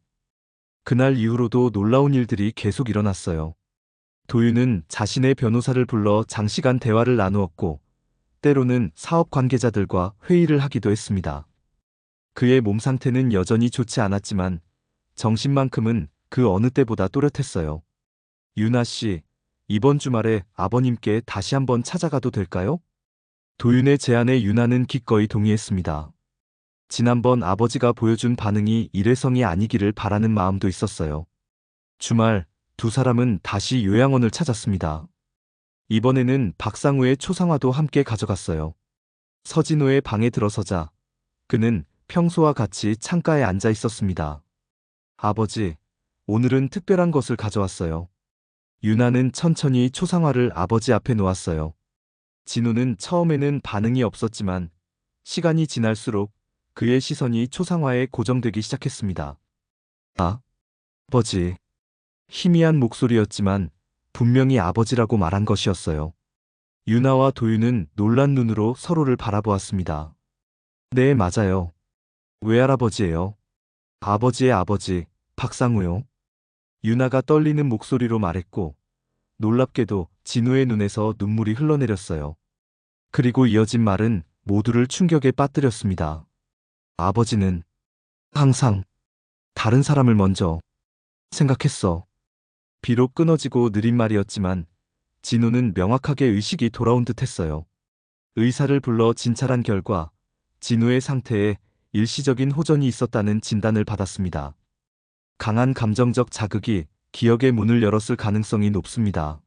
그날 이후로도 놀라운 일들이 계속 일어났어요. 도윤은 자신의 변호사를 불러 장시간 대화를 나누었고 때로는 사업 관계자들과 회의를 하기도 했습니다. 그의 몸 상태는 여전히 좋지 않았지만 정신만큼은 그 어느 때보다 또렷했어요. 유나 씨, 이번 주말에 아버님께 다시 한번 찾아가도 될까요? 도윤의 제안에 유나는 기꺼이 동의했습니다. 지난번 아버지가 보여준 반응이 일회성이 아니기를 바라는 마음도 있었어요. 주말, 두 사람은 다시 요양원을 찾았습니다. 이번에는 박상우의 초상화도 함께 가져갔어요. 서진호의 방에 들어서자 그는 평소와 같이 창가에 앉아 있었습니다. 아버지, 오늘은 특별한 것을 가져왔어요. 유나는 천천히 초상화를 아버지 앞에 놓았어요. 진호는 처음에는 반응이 없었지만 시간이 지날수록 그의 시선이 초상화에 고정되기 시작했습니다. 아버지. 희미한 목소리였지만 분명히 아버지라고 말한 것이었어요. 유나와 도윤은 놀란 눈으로 서로를 바라보았습니다. 네, 맞아요. 외할아버지예요. 아버지의 아버지, 박상우요. 유나가 떨리는 목소리로 말했고 놀랍게도 진우의 눈에서 눈물이 흘러내렸어요. 그리고 이어진 말은 모두를 충격에 빠뜨렸습니다. 아버지는 항상 다른 사람을 먼저 생각했어. 비록 끊어지고 느린 말이었지만 진우는 명확하게 의식이 돌아온 듯 했어요. 의사를 불러 진찰한 결과 진우의 상태에 일시적인 호전이 있었다는 진단을 받았습니다. 강한 감정적 자극이 기억의 문을 열었을 가능성이 높습니다.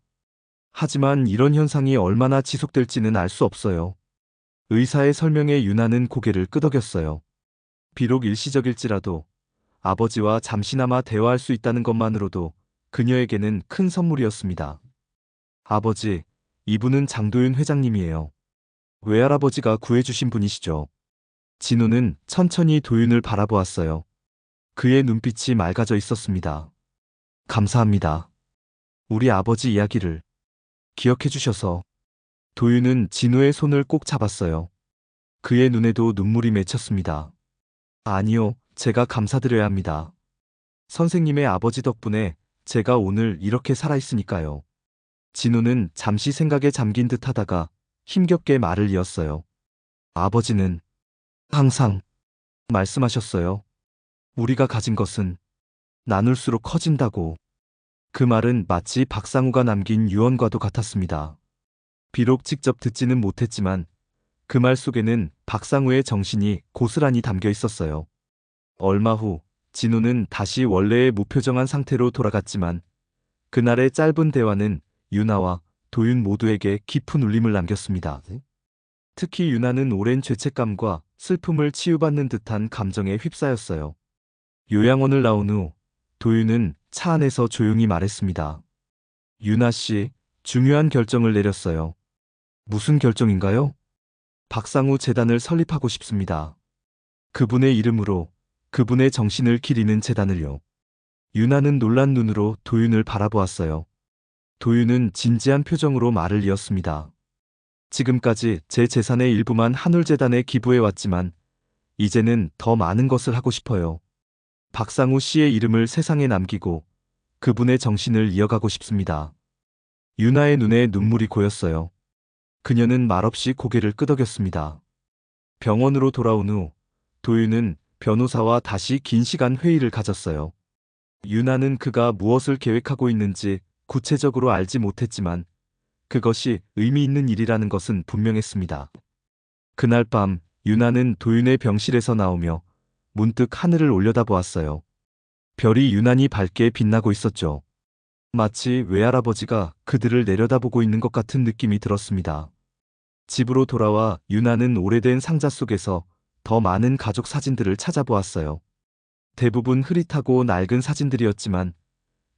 하지만 이런 현상이 얼마나 지속될지는 알 수 없어요. 의사의 설명에 유나는 고개를 끄덕였어요. 비록 일시적일지라도 아버지와 잠시나마 대화할 수 있다는 것만으로도 그녀에게는 큰 선물이었습니다. 아버지, 이분은 장도윤 회장님이에요. 외할아버지가 구해주신 분이시죠. 진우는 천천히 도윤을 바라보았어요. 그의 눈빛이 맑아져 있었습니다. 감사합니다. 우리 아버지 이야기를 기억해 주셔서. 도윤은 진우의 손을 꼭 잡았어요. 그의 눈에도 눈물이 맺혔습니다. 아니요, 제가 감사드려야 합니다. 선생님의 아버지 덕분에 제가 오늘 이렇게 살아있으니까요. 진우는 잠시 생각에 잠긴 듯 하다가 힘겹게 말을 이었어요. 아버지는 항상 말씀하셨어요. 우리가 가진 것은 나눌수록 커진다고. 그 말은 마치 박상우가 남긴 유언과도 같았습니다. 비록 직접 듣지는 못했지만 그 말 속에는 박상우의 정신이 고스란히 담겨 있었어요. 얼마 후 진우는 다시 원래의 무표정한 상태로 돌아갔지만 그날의 짧은 대화는 유나와 도윤 모두에게 깊은 울림을 남겼습니다. 특히 유나는 오랜 죄책감과 슬픔을 치유받는 듯한 감정에 휩싸였어요. 요양원을 나온 후 도윤은 차 안에서 조용히 말했습니다. 유나 씨, 중요한 결정을 내렸어요. 무슨 결정인가요? 박상우 재단을 설립하고 싶습니다. 그분의 이름으로 그분의 정신을 기리는 재단을요. 유나는 놀란 눈으로 도윤을 바라보았어요. 도윤은 진지한 표정으로 말을 이었습니다. 지금까지 제 재산의 일부만 한울재단에 기부해왔지만 이제는 더 많은 것을 하고 싶어요. 박상우 씨의 이름을 세상에 남기고 그분의 정신을 이어가고 싶습니다. 유나의 눈에 눈물이 고였어요. 그녀는 말없이 고개를 끄덕였습니다. 병원으로 돌아온 후 도윤은 변호사와 다시 긴 시간 회의를 가졌어요. 유나는 그가 무엇을 계획하고 있는지 구체적으로 알지 못했지만 그것이 의미 있는 일이라는 것은 분명했습니다. 그날 밤 유나는 도윤의 병실에서 나오며 문득 하늘을 올려다보았어요. 별이 유난히 밝게 빛나고 있었죠. 마치 외할아버지가 그들을 내려다보고 있는 것 같은 느낌이 들었습니다. 집으로 돌아와 유나는 오래된 상자 속에서 더 많은 가족 사진들을 찾아보았어요. 대부분 흐릿하고 낡은 사진들이었지만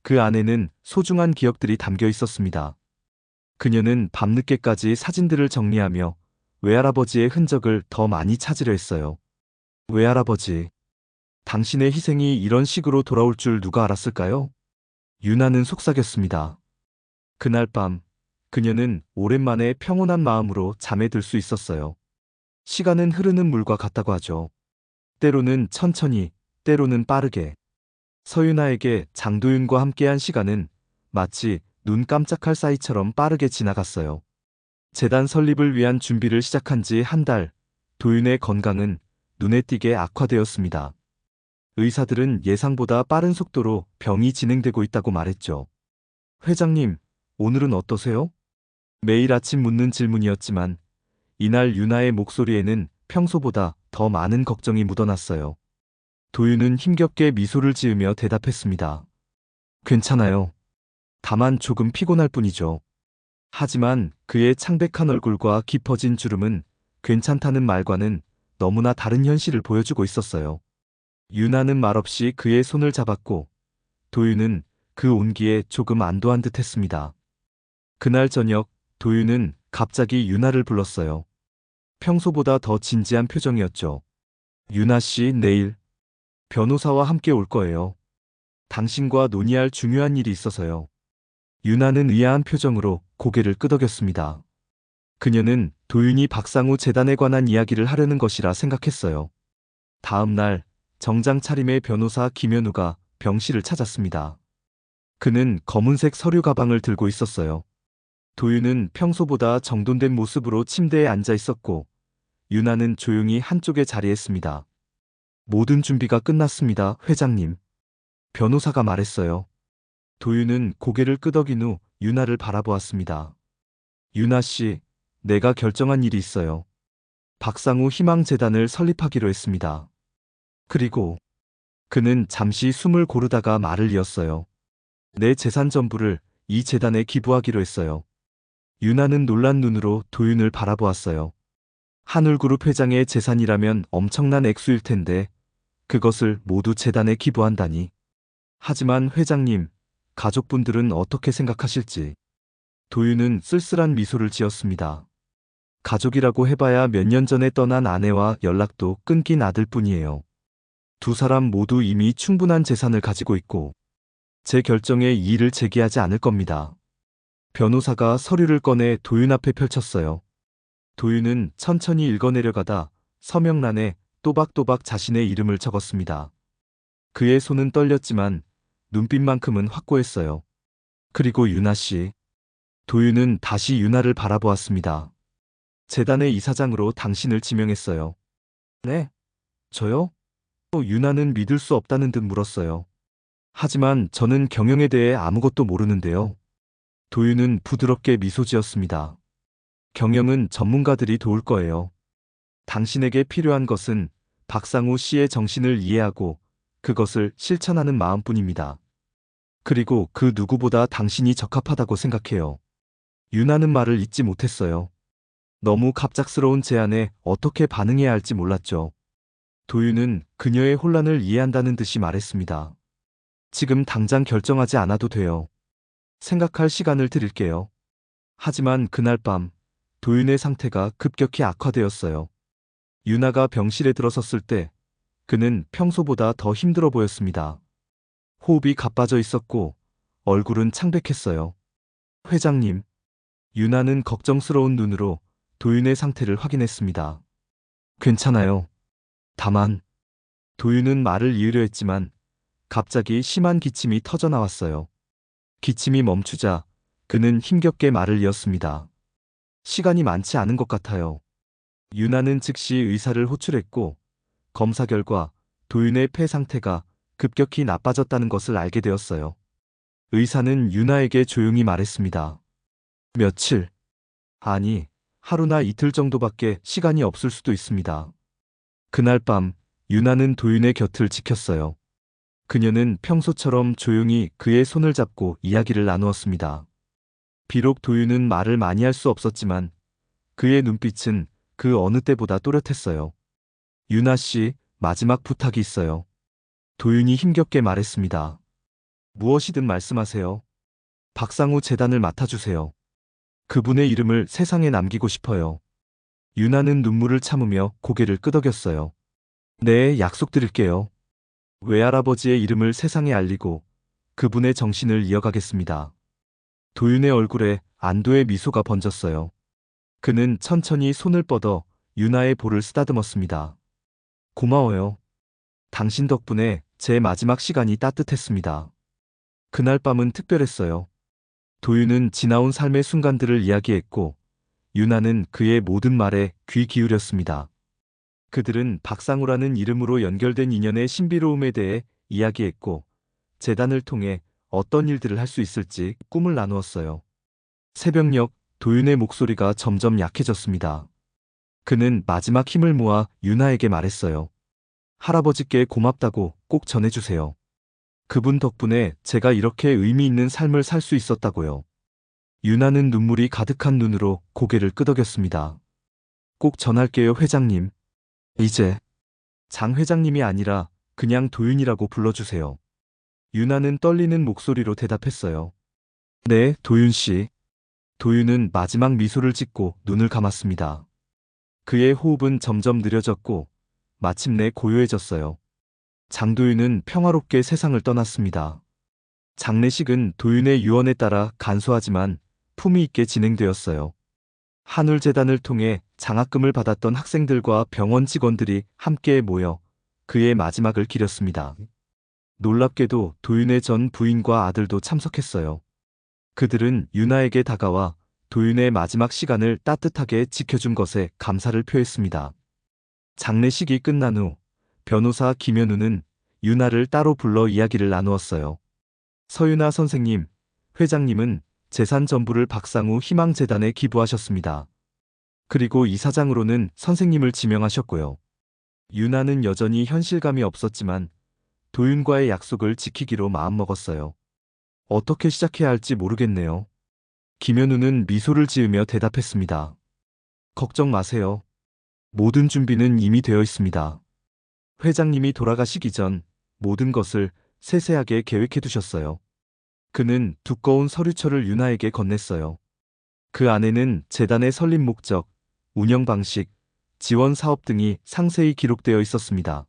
그 안에는 소중한 기억들이 담겨 있었습니다. 그녀는 밤늦게까지 사진들을 정리하며 외할아버지의 흔적을 더 많이 찾으려 했어요. 외할아버지, 당신의 희생이 이런 식으로 돌아올 줄 누가 알았을까요? 유나는 속삭였습니다. 그날 밤 그녀는 오랜만에 평온한 마음으로 잠에 들 수 있었어요. 시간은 흐르는 물과 같다고 하죠. 때로는 천천히, 때로는 빠르게. 서유나에게 장도윤과 함께한 시간은 마치 눈 깜짝할 사이처럼 빠르게 지나갔어요. 재단 설립을 위한 준비를 시작한 지 한 달, 도윤의 건강은 눈에 띄게 악화되었습니다. 의사들은 예상보다 빠른 속도로 병이 진행되고 있다고 말했죠. 회장님, 오늘은 어떠세요? 매일 아침 묻는 질문이었지만 이날 유나의 목소리에는 평소보다 더 많은 걱정이 묻어났어요. 도윤은 힘겹게 미소를 지으며 대답했습니다. 괜찮아요. 다만 조금 피곤할 뿐이죠. 하지만 그의 창백한 얼굴과 깊어진 주름은 괜찮다는 말과는 너무나 다른 현실을 보여주고 있었어요. 유나는 말없이 그의 손을 잡았고 도윤은 그 온기에 조금 안도한 듯 했습니다. 그날 저녁 도윤은 갑자기 유나를 불렀어요. 평소보다 더 진지한 표정이었죠. 유나 씨, 내일 변호사와 함께 올 거예요. 당신과 논의할 중요한 일이 있어서요. 유나는 의아한 표정으로 고개를 끄덕였습니다. 그녀는 도윤이 박상우 재단에 관한 이야기를 하려는 것이라 생각했어요. 다음 날 정장 차림의 변호사 김현우가 병실을 찾았습니다. 그는 검은색 서류 가방을 들고 있었어요. 도윤은 평소보다 정돈된 모습으로 침대에 앉아 있었고 유나는 조용히 한쪽에 자리했습니다. 모든 준비가 끝났습니다, 회장님. 변호사가 말했어요. 도윤은 고개를 끄덕인 후 유나를 바라보았습니다. 유나 씨, 내가 결정한 일이 있어요. 박상우 희망재단을 설립하기로 했습니다. 그리고 그는 잠시 숨을 고르다가 말을 이었어요. 내 재산 전부를 이 재단에 기부하기로 했어요. 유나는 놀란 눈으로 도윤을 바라보았어요. 한울그룹 회장의 재산이라면 엄청난 액수일 텐데 그것을 모두 재단에 기부한다니. 하지만 회장님, 가족분들은 어떻게 생각하실지. 도윤은 쓸쓸한 미소를 지었습니다. 가족이라고 해봐야 몇 년 전에 떠난 아내와 연락도 끊긴 아들뿐이에요. 두 사람 모두 이미 충분한 재산을 가지고 있고 제 결정에 이의를 제기하지 않을 겁니다. 변호사가 서류를 꺼내 도윤 앞에 펼쳤어요. 도윤은 천천히 읽어내려가다 서명란에 또박또박 자신의 이름을 적었습니다. 그의 손은 떨렸지만 눈빛만큼은 확고했어요. 그리고 유나 씨. 도윤은 다시 유나를 바라보았습니다. 재단의 이사장으로 당신을 지명했어요. 네? 저요? 유나는 믿을 수 없다는 듯 물었어요. 하지만 저는 경영에 대해 아무것도 모르는데요. 도윤은 부드럽게 미소 지었습니다. 경영은 전문가들이 도울 거예요. 당신에게 필요한 것은 박상우 씨의 정신을 이해하고 그것을 실천하는 마음뿐입니다. 그리고 그 누구보다 당신이 적합하다고 생각해요. 유나는 말을 잇지 못했어요. 너무 갑작스러운 제안에 어떻게 반응해야 할지 몰랐죠. 도윤은 그녀의 혼란을 이해한다는 듯이 말했습니다. 지금 당장 결정하지 않아도 돼요. 생각할 시간을 드릴게요. 하지만 그날 밤 도윤의 상태가 급격히 악화되었어요. 유나가 병실에 들어섰을 때 그는 평소보다 더 힘들어 보였습니다. 호흡이 가빠져 있었고 얼굴은 창백했어요. 회장님. 유나는 걱정스러운 눈으로 도윤의 상태를 확인했습니다. 괜찮아요. 다만. 도윤은 말을 이으려 했지만 갑자기 심한 기침이 터져 나왔어요. 기침이 멈추자 그는 힘겹게 말을 이었습니다. 시간이 많지 않은 것 같아요. 유나는 즉시 의사를 호출했고 검사 결과 도윤의 폐 상태가 급격히 나빠졌다는 것을 알게 되었어요. 의사는 유나에게 조용히 말했습니다. 며칠, 아니, 하루나 이틀 정도밖에 시간이 없을 수도 있습니다. 그날 밤 유나는 도윤의 곁을 지켰어요. 그녀는 평소처럼 조용히 그의 손을 잡고 이야기를 나누었습니다. 비록 도윤은 말을 많이 할 수 없었지만 그의 눈빛은 그 어느 때보다 또렷했어요. 유나 씨, 마지막 부탁이 있어요. 도윤이 힘겹게 말했습니다. 무엇이든 말씀하세요. 박상우 재단을 맡아주세요. 그분의 이름을 세상에 남기고 싶어요. 유나는 눈물을 참으며 고개를 끄덕였어요. 네, 약속드릴게요. 외할아버지의 이름을 세상에 알리고 그분의 정신을 이어가겠습니다. 도윤의 얼굴에 안도의 미소가 번졌어요. 그는 천천히 손을 뻗어 유나의 볼을 쓰다듬었습니다. 고마워요. 당신 덕분에 제 마지막 시간이 따뜻했습니다. 그날 밤은 특별했어요. 도윤은 지나온 삶의 순간들을 이야기했고 유나는 그의 모든 말에 귀 기울였습니다. 그들은 박상우라는 이름으로 연결된 인연의 신비로움에 대해 이야기했고 재단을 통해 어떤 일들을 할 수 있을지 꿈을 나누었어요. 새벽녘 도윤의 목소리가 점점 약해졌습니다. 그는 마지막 힘을 모아 유나에게 말했어요. 할아버지께 고맙다고 꼭 전해주세요. 그분 덕분에 제가 이렇게 의미 있는 삶을 살 수 있었다고요. 유나는 눈물이 가득한 눈으로 고개를 끄덕였습니다. 꼭 전할게요, 회장님. 이제 장 회장님이 아니라 그냥 도윤이라고 불러주세요. 유나는 떨리는 목소리로 대답했어요. 네, 도윤 씨. 도윤은 마지막 미소를 짓고 눈을 감았습니다. 그의 호흡은 점점 느려졌고 마침내 고요해졌어요. 장도윤은 평화롭게 세상을 떠났습니다. 장례식은 도윤의 유언에 따라 간소하지만 품위 있게 진행되었어요. 한울재단을 통해 장학금을 받았던 학생들과 병원 직원들이 함께 모여 그의 마지막을 기렸습니다. 놀랍게도 도윤의 전 부인과 아들도 참석했어요. 그들은 유나에게 다가와 도윤의 마지막 시간을 따뜻하게 지켜준 것에 감사를 표했습니다. 장례식이 끝난 후 변호사 김현우는 유나를 따로 불러 이야기를 나누었어요. 서윤아 선생님, 회장님은 재산 전부를 박상우 희망재단에 기부하셨습니다. 그리고 이사장으로는 선생님을 지명하셨고요. 유나는 여전히 현실감이 없었지만 도윤과의 약속을 지키기로 마음먹었어요. 어떻게 시작해야 할지 모르겠네요. 김현우는 미소를 지으며 대답했습니다. 걱정 마세요. 모든 준비는 이미 되어 있습니다. 회장님이 돌아가시기 전 모든 것을 세세하게 계획해 두셨어요. 그는 두꺼운 서류처를 유나에게 건넸어요. 그 안에는 재단의 설립 목적, 운영 방식, 지원 사업 등이 상세히 기록되어 있었습니다.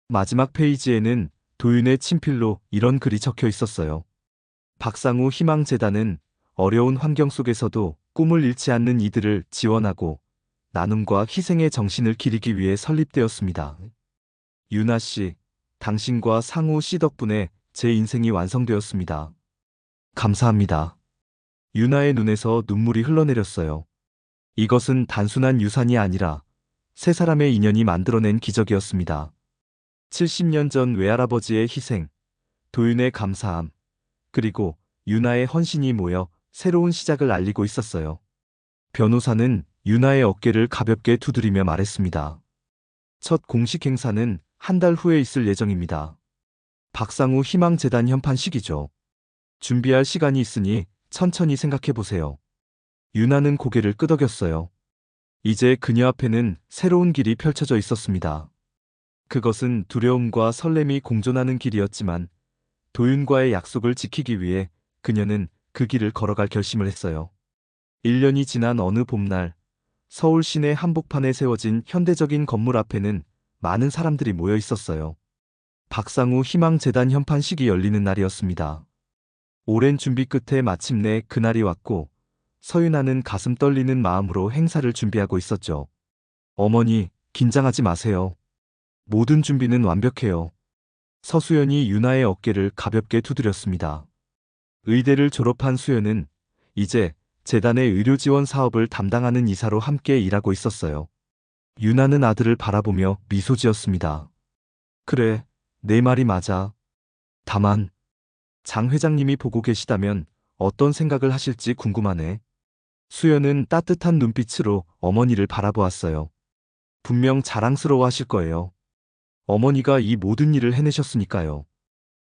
마지막 페이지에는 도윤의 친필로 이런 글이 적혀 있었어요. 박상우 희망재단은 어려운 환경 속에서도 꿈을 잃지 않는 이들을 지원하고 나눔과 희생의 정신을 기리기 위해 설립되었습니다. 유나 씨, 당신과 상우 씨 덕분에 제 인생이 완성되었습니다. 감사합니다. 유나의 눈에서 눈물이 흘러내렸어요. 이것은 단순한 유산이 아니라 세 사람의 인연이 만들어낸 기적이었습니다. 70년 전 외할아버지의 희생, 도윤의 감사함, 그리고 유나의 헌신이 모여 새로운 시작을 알리고 있었어요. 변호사는 유나의 어깨를 가볍게 두드리며 말했습니다. 첫 공식 행사는 한 달 후에 있을 예정입니다. 박상우 희망재단 현판식이죠. 준비할 시간이 있으니 천천히 생각해보세요. 유나는 고개를 끄덕였어요. 이제 그녀 앞에는 새로운 길이 펼쳐져 있었습니다. 그것은 두려움과 설렘이 공존하는 길이었지만 도윤과의 약속을 지키기 위해 그녀는 그 길을 걸어갈 결심을 했어요. 1년이 지난 어느 봄날, 서울 시내 한복판에 세워진 현대적인 건물 앞에는 많은 사람들이 모여 있었어요. 박상우 희망재단 현판식이 열리는 날이었습니다. 오랜 준비 끝에 마침내 그날이 왔고 서윤아는 가슴 떨리는 마음으로 행사를 준비하고 있었죠. 어머니, 긴장하지 마세요. 모든 준비는 완벽해요. 서수연이 유나의 어깨를 가볍게 두드렸습니다. 의대를 졸업한 수연은 이제 재단의 의료 지원 사업을 담당하는 이사로 함께 일하고 있었어요. 유나는 아들을 바라보며 미소 지었습니다. 그래, 내 말이 맞아. 다만, 장 회장님이 보고 계시다면 어떤 생각을 하실지 궁금하네. 수연은 따뜻한 눈빛으로 어머니를 바라보았어요. 분명 자랑스러워 하실 거예요. 어머니가 이 모든 일을 해내셨으니까요.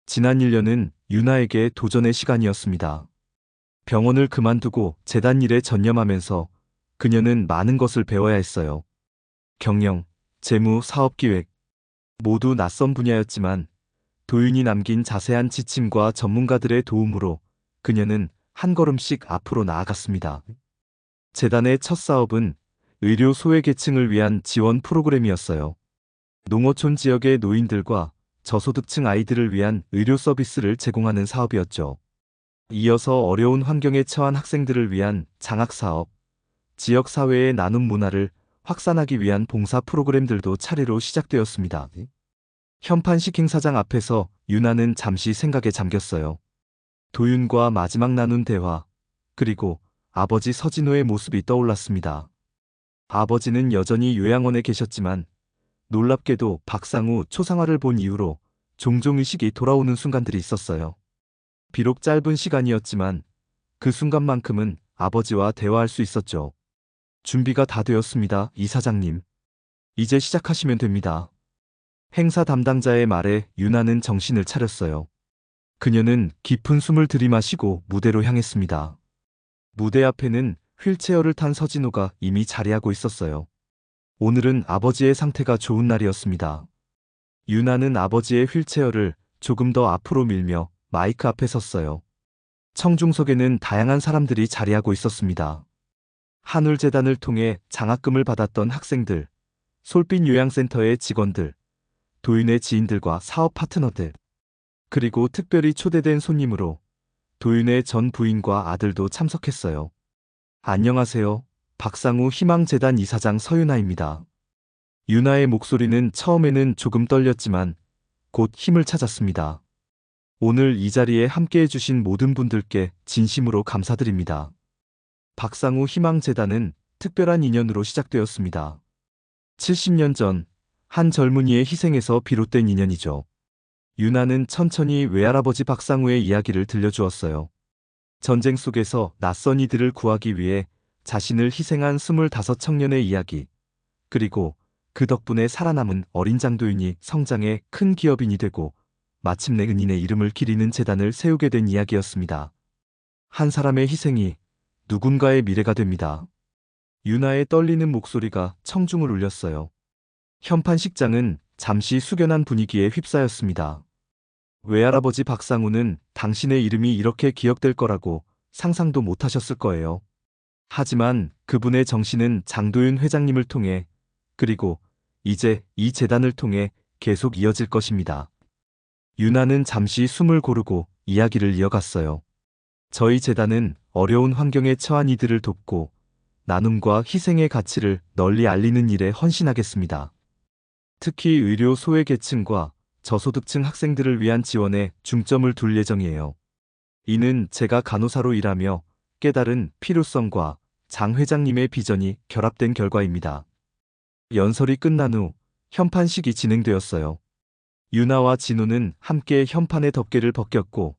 지난 1년은 유나에게 도전의 시간이었습니다. 병원을 그만두고 재단 일에 전념하면서 그녀는 많은 것을 배워야 했어요. 경영, 재무, 사업 기획, 모두 낯선 분야였지만 도윤이 남긴 자세한 지침과 전문가들의 도움으로 그녀는 한 걸음씩 앞으로 나아갔습니다. 재단의 첫 사업은 의료 소외계층을 위한 지원 프로그램이었어요. 농어촌 지역의 노인들과 저소득층 아이들을 위한 의료 서비스를 제공하는 사업이었죠. 이어서 어려운 환경에 처한 학생들을 위한 장학사업, 지역사회의 나눔 문화를 확산하기 위한 봉사 프로그램들도 차례로 시작되었습니다. 현판식 행사장 앞에서 유나는 잠시 생각에 잠겼어요. 도윤과 마지막 나눈 대화, 그리고 아버지 서진호의 모습이 떠올랐습니다. 아버지는 여전히 요양원에 계셨지만 놀랍게도 박상우 초상화를 본 이후로 종종 의식이 돌아오는 순간들이 있었어요. 비록 짧은 시간이었지만 그 순간만큼은 아버지와 대화할 수 있었죠. 준비가 다 되었습니다, 이사장님. 이제 시작하시면 됩니다. 행사 담당자의 말에 유나는 정신을 차렸어요. 그녀는 깊은 숨을 들이마시고 무대로 향했습니다. 무대 앞에는 휠체어를 탄 서진호가 이미 자리하고 있었어요. 오늘은 아버지의 상태가 좋은 날이었습니다. 유나는 아버지의 휠체어를 조금 더 앞으로 밀며 마이크 앞에 섰어요. 청중석에는 다양한 사람들이 자리하고 있었습니다. 한울재단을 통해 장학금을 받았던 학생들, 솔빛 요양센터의 직원들, 도윤의 지인들과 사업 파트너들, 그리고 특별히 초대된 손님으로 도윤의 전 부인과 아들도 참석했어요. 안녕하세요. 박상우 희망재단 이사장 서윤아입니다. 유나의 목소리는 처음에는 조금 떨렸지만 곧 힘을 찾았습니다. 오늘 이 자리에 함께해 주신 모든 분들께 진심으로 감사드립니다. 박상우 희망재단은 특별한 인연으로 시작되었습니다. 70년 전 한 젊은이의 희생에서 비롯된 인연이죠. 유나는 천천히 외할아버지 박상우의 이야기를 들려주었어요. 전쟁 속에서 낯선 이들을 구하기 위해 자신을 희생한 25 청년의 이야기, 그리고 그 덕분에 살아남은 어린 장도윤이 성장해 큰 기업인이 되고 마침내 은인의 이름을 기리는 재단을 세우게 된 이야기였습니다. 한 사람의 희생이 누군가의 미래가 됩니다. 유나의 떨리는 목소리가 청중을 울렸어요. 현판식장은 잠시 숙연한 분위기에 휩싸였습니다. 외할아버지 박상우는 당신의 이름이 이렇게 기억될 거라고 상상도 못하셨을 거예요. 하지만 그분의 정신은 장도윤 회장님을 통해, 그리고 이제 이 재단을 통해 계속 이어질 것입니다. 유나는 잠시 숨을 고르고 이야기를 이어갔어요. 저희 재단은 어려운 환경에 처한 이들을 돕고 나눔과 희생의 가치를 널리 알리는 일에 헌신하겠습니다. 특히 의료 소외계층과 저소득층 학생들을 위한 지원에 중점을 둘 예정이에요. 이는 제가 간호사로 일하며 깨달은 필요성과 장 회장님의 비전이 결합된 결과입니다. 연설이 끝난 후 현판식이 진행되었어요. 유나와 진우는 함께 현판의 덮개를 벗겼고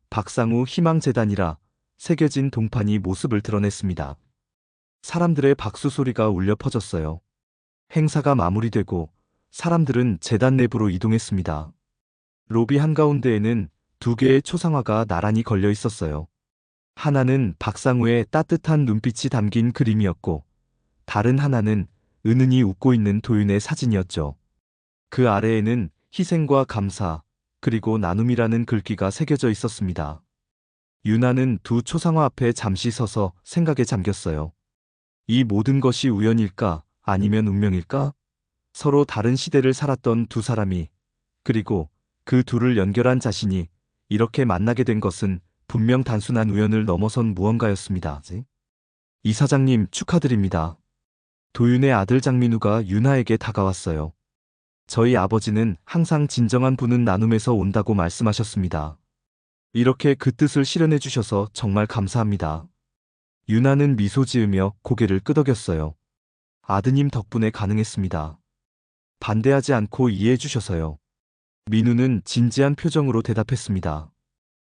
박상우 희망재단이라 새겨진 동판이 모습을 드러냈습니다. 사람들의 박수 소리가 울려 퍼졌어요. 행사가 마무리되고 사람들은 재단 내부로 이동했습니다. 로비 한가운데에는 2개의 초상화가 나란히 걸려 있었어요. 하나는 박상우의 따뜻한 눈빛이 담긴 그림이었고 다른 하나는 은은히 웃고 있는 도윤의 사진이었죠. 그 아래에는 희생과 감사, 그리고 나눔이라는 글귀가 새겨져 있었습니다. 유나는 2 초상화 앞에 잠시 서서 생각에 잠겼어요. 이 모든 것이 우연일까? 아니면 운명일까? 서로 다른 시대를 살았던 2 사람이, 그리고 그 둘을 연결한 자신이 이렇게 만나게 된 것은 분명 단순한 우연을 넘어선 무언가였습니다. 이사장님 축하드립니다. 도윤의 아들 장민우가 유나에게 다가왔어요. 저희 아버지는 항상 진정한 분은 나눔에서 온다고 말씀하셨습니다. 이렇게 그 뜻을 실현해 주셔서 정말 감사합니다. 유나는 미소 지으며 고개를 끄덕였어요. 아드님 덕분에 가능했습니다. 반대하지 않고 이해해 주셔서요. 민우는 진지한 표정으로 대답했습니다.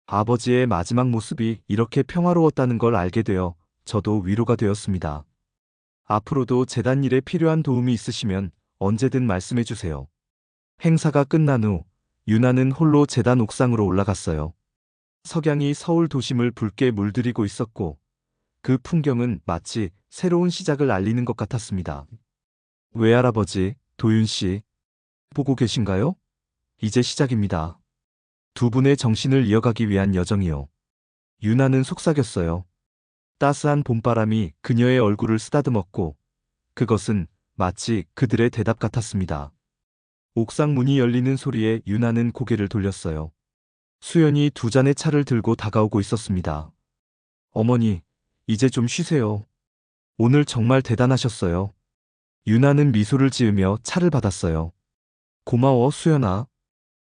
아버지의 마지막 모습이 이렇게 평화로웠다는 걸 알게 되어 저도 위로가 되었습니다. 앞으로도 재단 일에 필요한 도움이 있으시면 언제든 말씀해 주세요. 행사가 끝난 후 유나는 홀로 재단 옥상으로 올라갔어요. 석양이 서울 도심을 붉게 물들이고 있었고 그 풍경은 마치 새로운 시작을 알리는 것 같았습니다. 외할아버지, 도윤 씨, 보고 계신가요? 이제 시작입니다. 2 분의 정신을 이어가기 위한 여정이요. 유나는 속삭였어요. 따스한 봄바람이 그녀의 얼굴을 쓰다듬었고 그것은 마치 그들의 대답 같았습니다. 옥상 문이 열리는 소리에 유나는 고개를 돌렸어요. 수연이 2 잔의 차를 들고 다가오고 있었습니다. 어머니, 이제 좀 쉬세요. 오늘 정말 대단하셨어요. 유나는 미소를 지으며 차를 받았어요. 고마워, 수연아.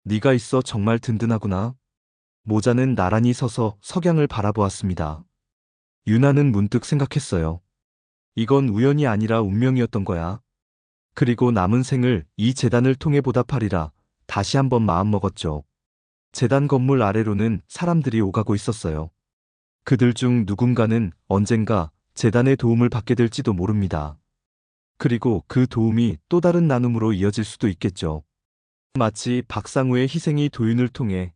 네가 있어 정말 든든하구나. 모자는 나란히 서서 석양을 바라보았습니다. 유나는 문득 생각했어요. 이건 우연이 아니라 운명이었던 거야. 그리고 남은 생을 이 재단을 통해 보답하리라 다시 한번 마음먹었죠. 재단 건물 아래로는 사람들이 오가고 있었어요. 그들 중 누군가는 언젠가 재단의 도움을 받게 될지도 모릅니다. 그리고 그 도움이 또 다른 나눔으로 이어질 수도 있겠죠. 마치 박상우의 희생이 도윤을 통해,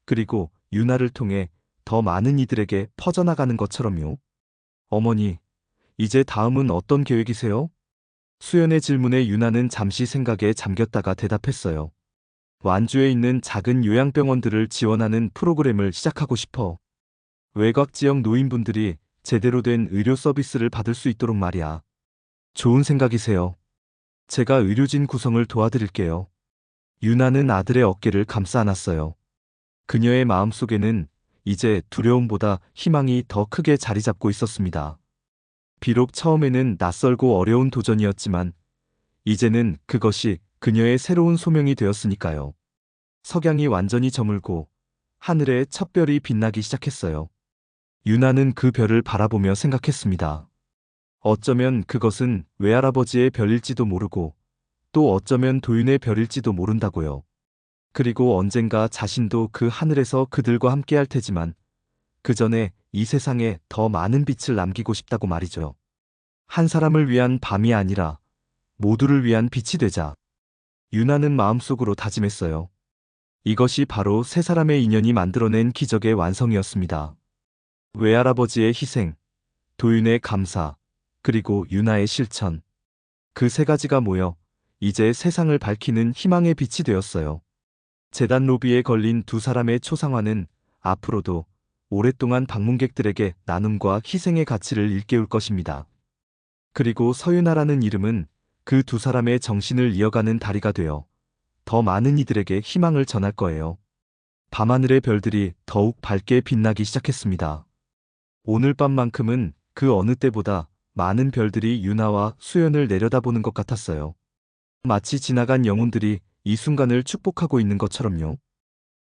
그리고 유나를 통해 더 많은 이들에게 퍼져나가는 것처럼요. 어머니, 이제 다음은 어떤 계획이세요? 수연의 질문에 유나는 잠시 생각에 잠겼다가 대답했어요. 완주에 있는 작은 요양병원들을 지원하는 프로그램을 시작하고 싶어. 외곽 지역 노인분들이 제대로 된 의료 서비스를 받을 수 있도록 말이야. 좋은 생각이세요. 제가 의료진 구성을 도와드릴게요. 유나는 아들의 어깨를 감싸 안았어요. 그녀의 마음속에는 이제 두려움보다 희망이 더 크게 자리 잡고 있었습니다. 비록 처음에는 낯설고 어려운 도전이었지만 이제는 그것이 그녀의 새로운 소명이 되었으니까요. 석양이 완전히 저물고 하늘에 첫 별이 빛나기 시작했어요. 유나는 그 별을 바라보며 생각했습니다. 어쩌면 그것은 외할아버지의 별일지도 모르고 또 어쩌면 도윤의 별일지도 모른다고요. 그리고 언젠가 자신도 그 하늘에서 그들과 함께 할 테지만 그 전에 이 세상에 더 많은 빛을 남기고 싶다고 말이죠. 한 사람을 위한 밤이 아니라 모두를 위한 빛이 되자. 유나는 마음속으로 다짐했어요. 이것이 바로 세 사람의 인연이 만들어낸 기적의 완성이었습니다. 외할아버지의 희생, 도윤의 감사, 그리고 유나의 실천. 그 세 가지가 모여 이제 세상을 밝히는 희망의 빛이 되었어요. 재단 로비에 걸린 두 사람의 초상화는 앞으로도 오랫동안 방문객들에게 나눔과 희생의 가치를 일깨울 것입니다. 그리고 서유나라는 이름은 그 두 사람의 정신을 이어가는 다리가 되어 더 많은 이들에게 희망을 전할 거예요. 밤하늘의 별들이 더욱 밝게 빛나기 시작했습니다. 오늘 밤만큼은 그 어느 때보다 많은 별들이 유나와 수연을 내려다보는 것 같았어요. 마치 지나간 영혼들이 이 순간을 축복하고 있는 것처럼요.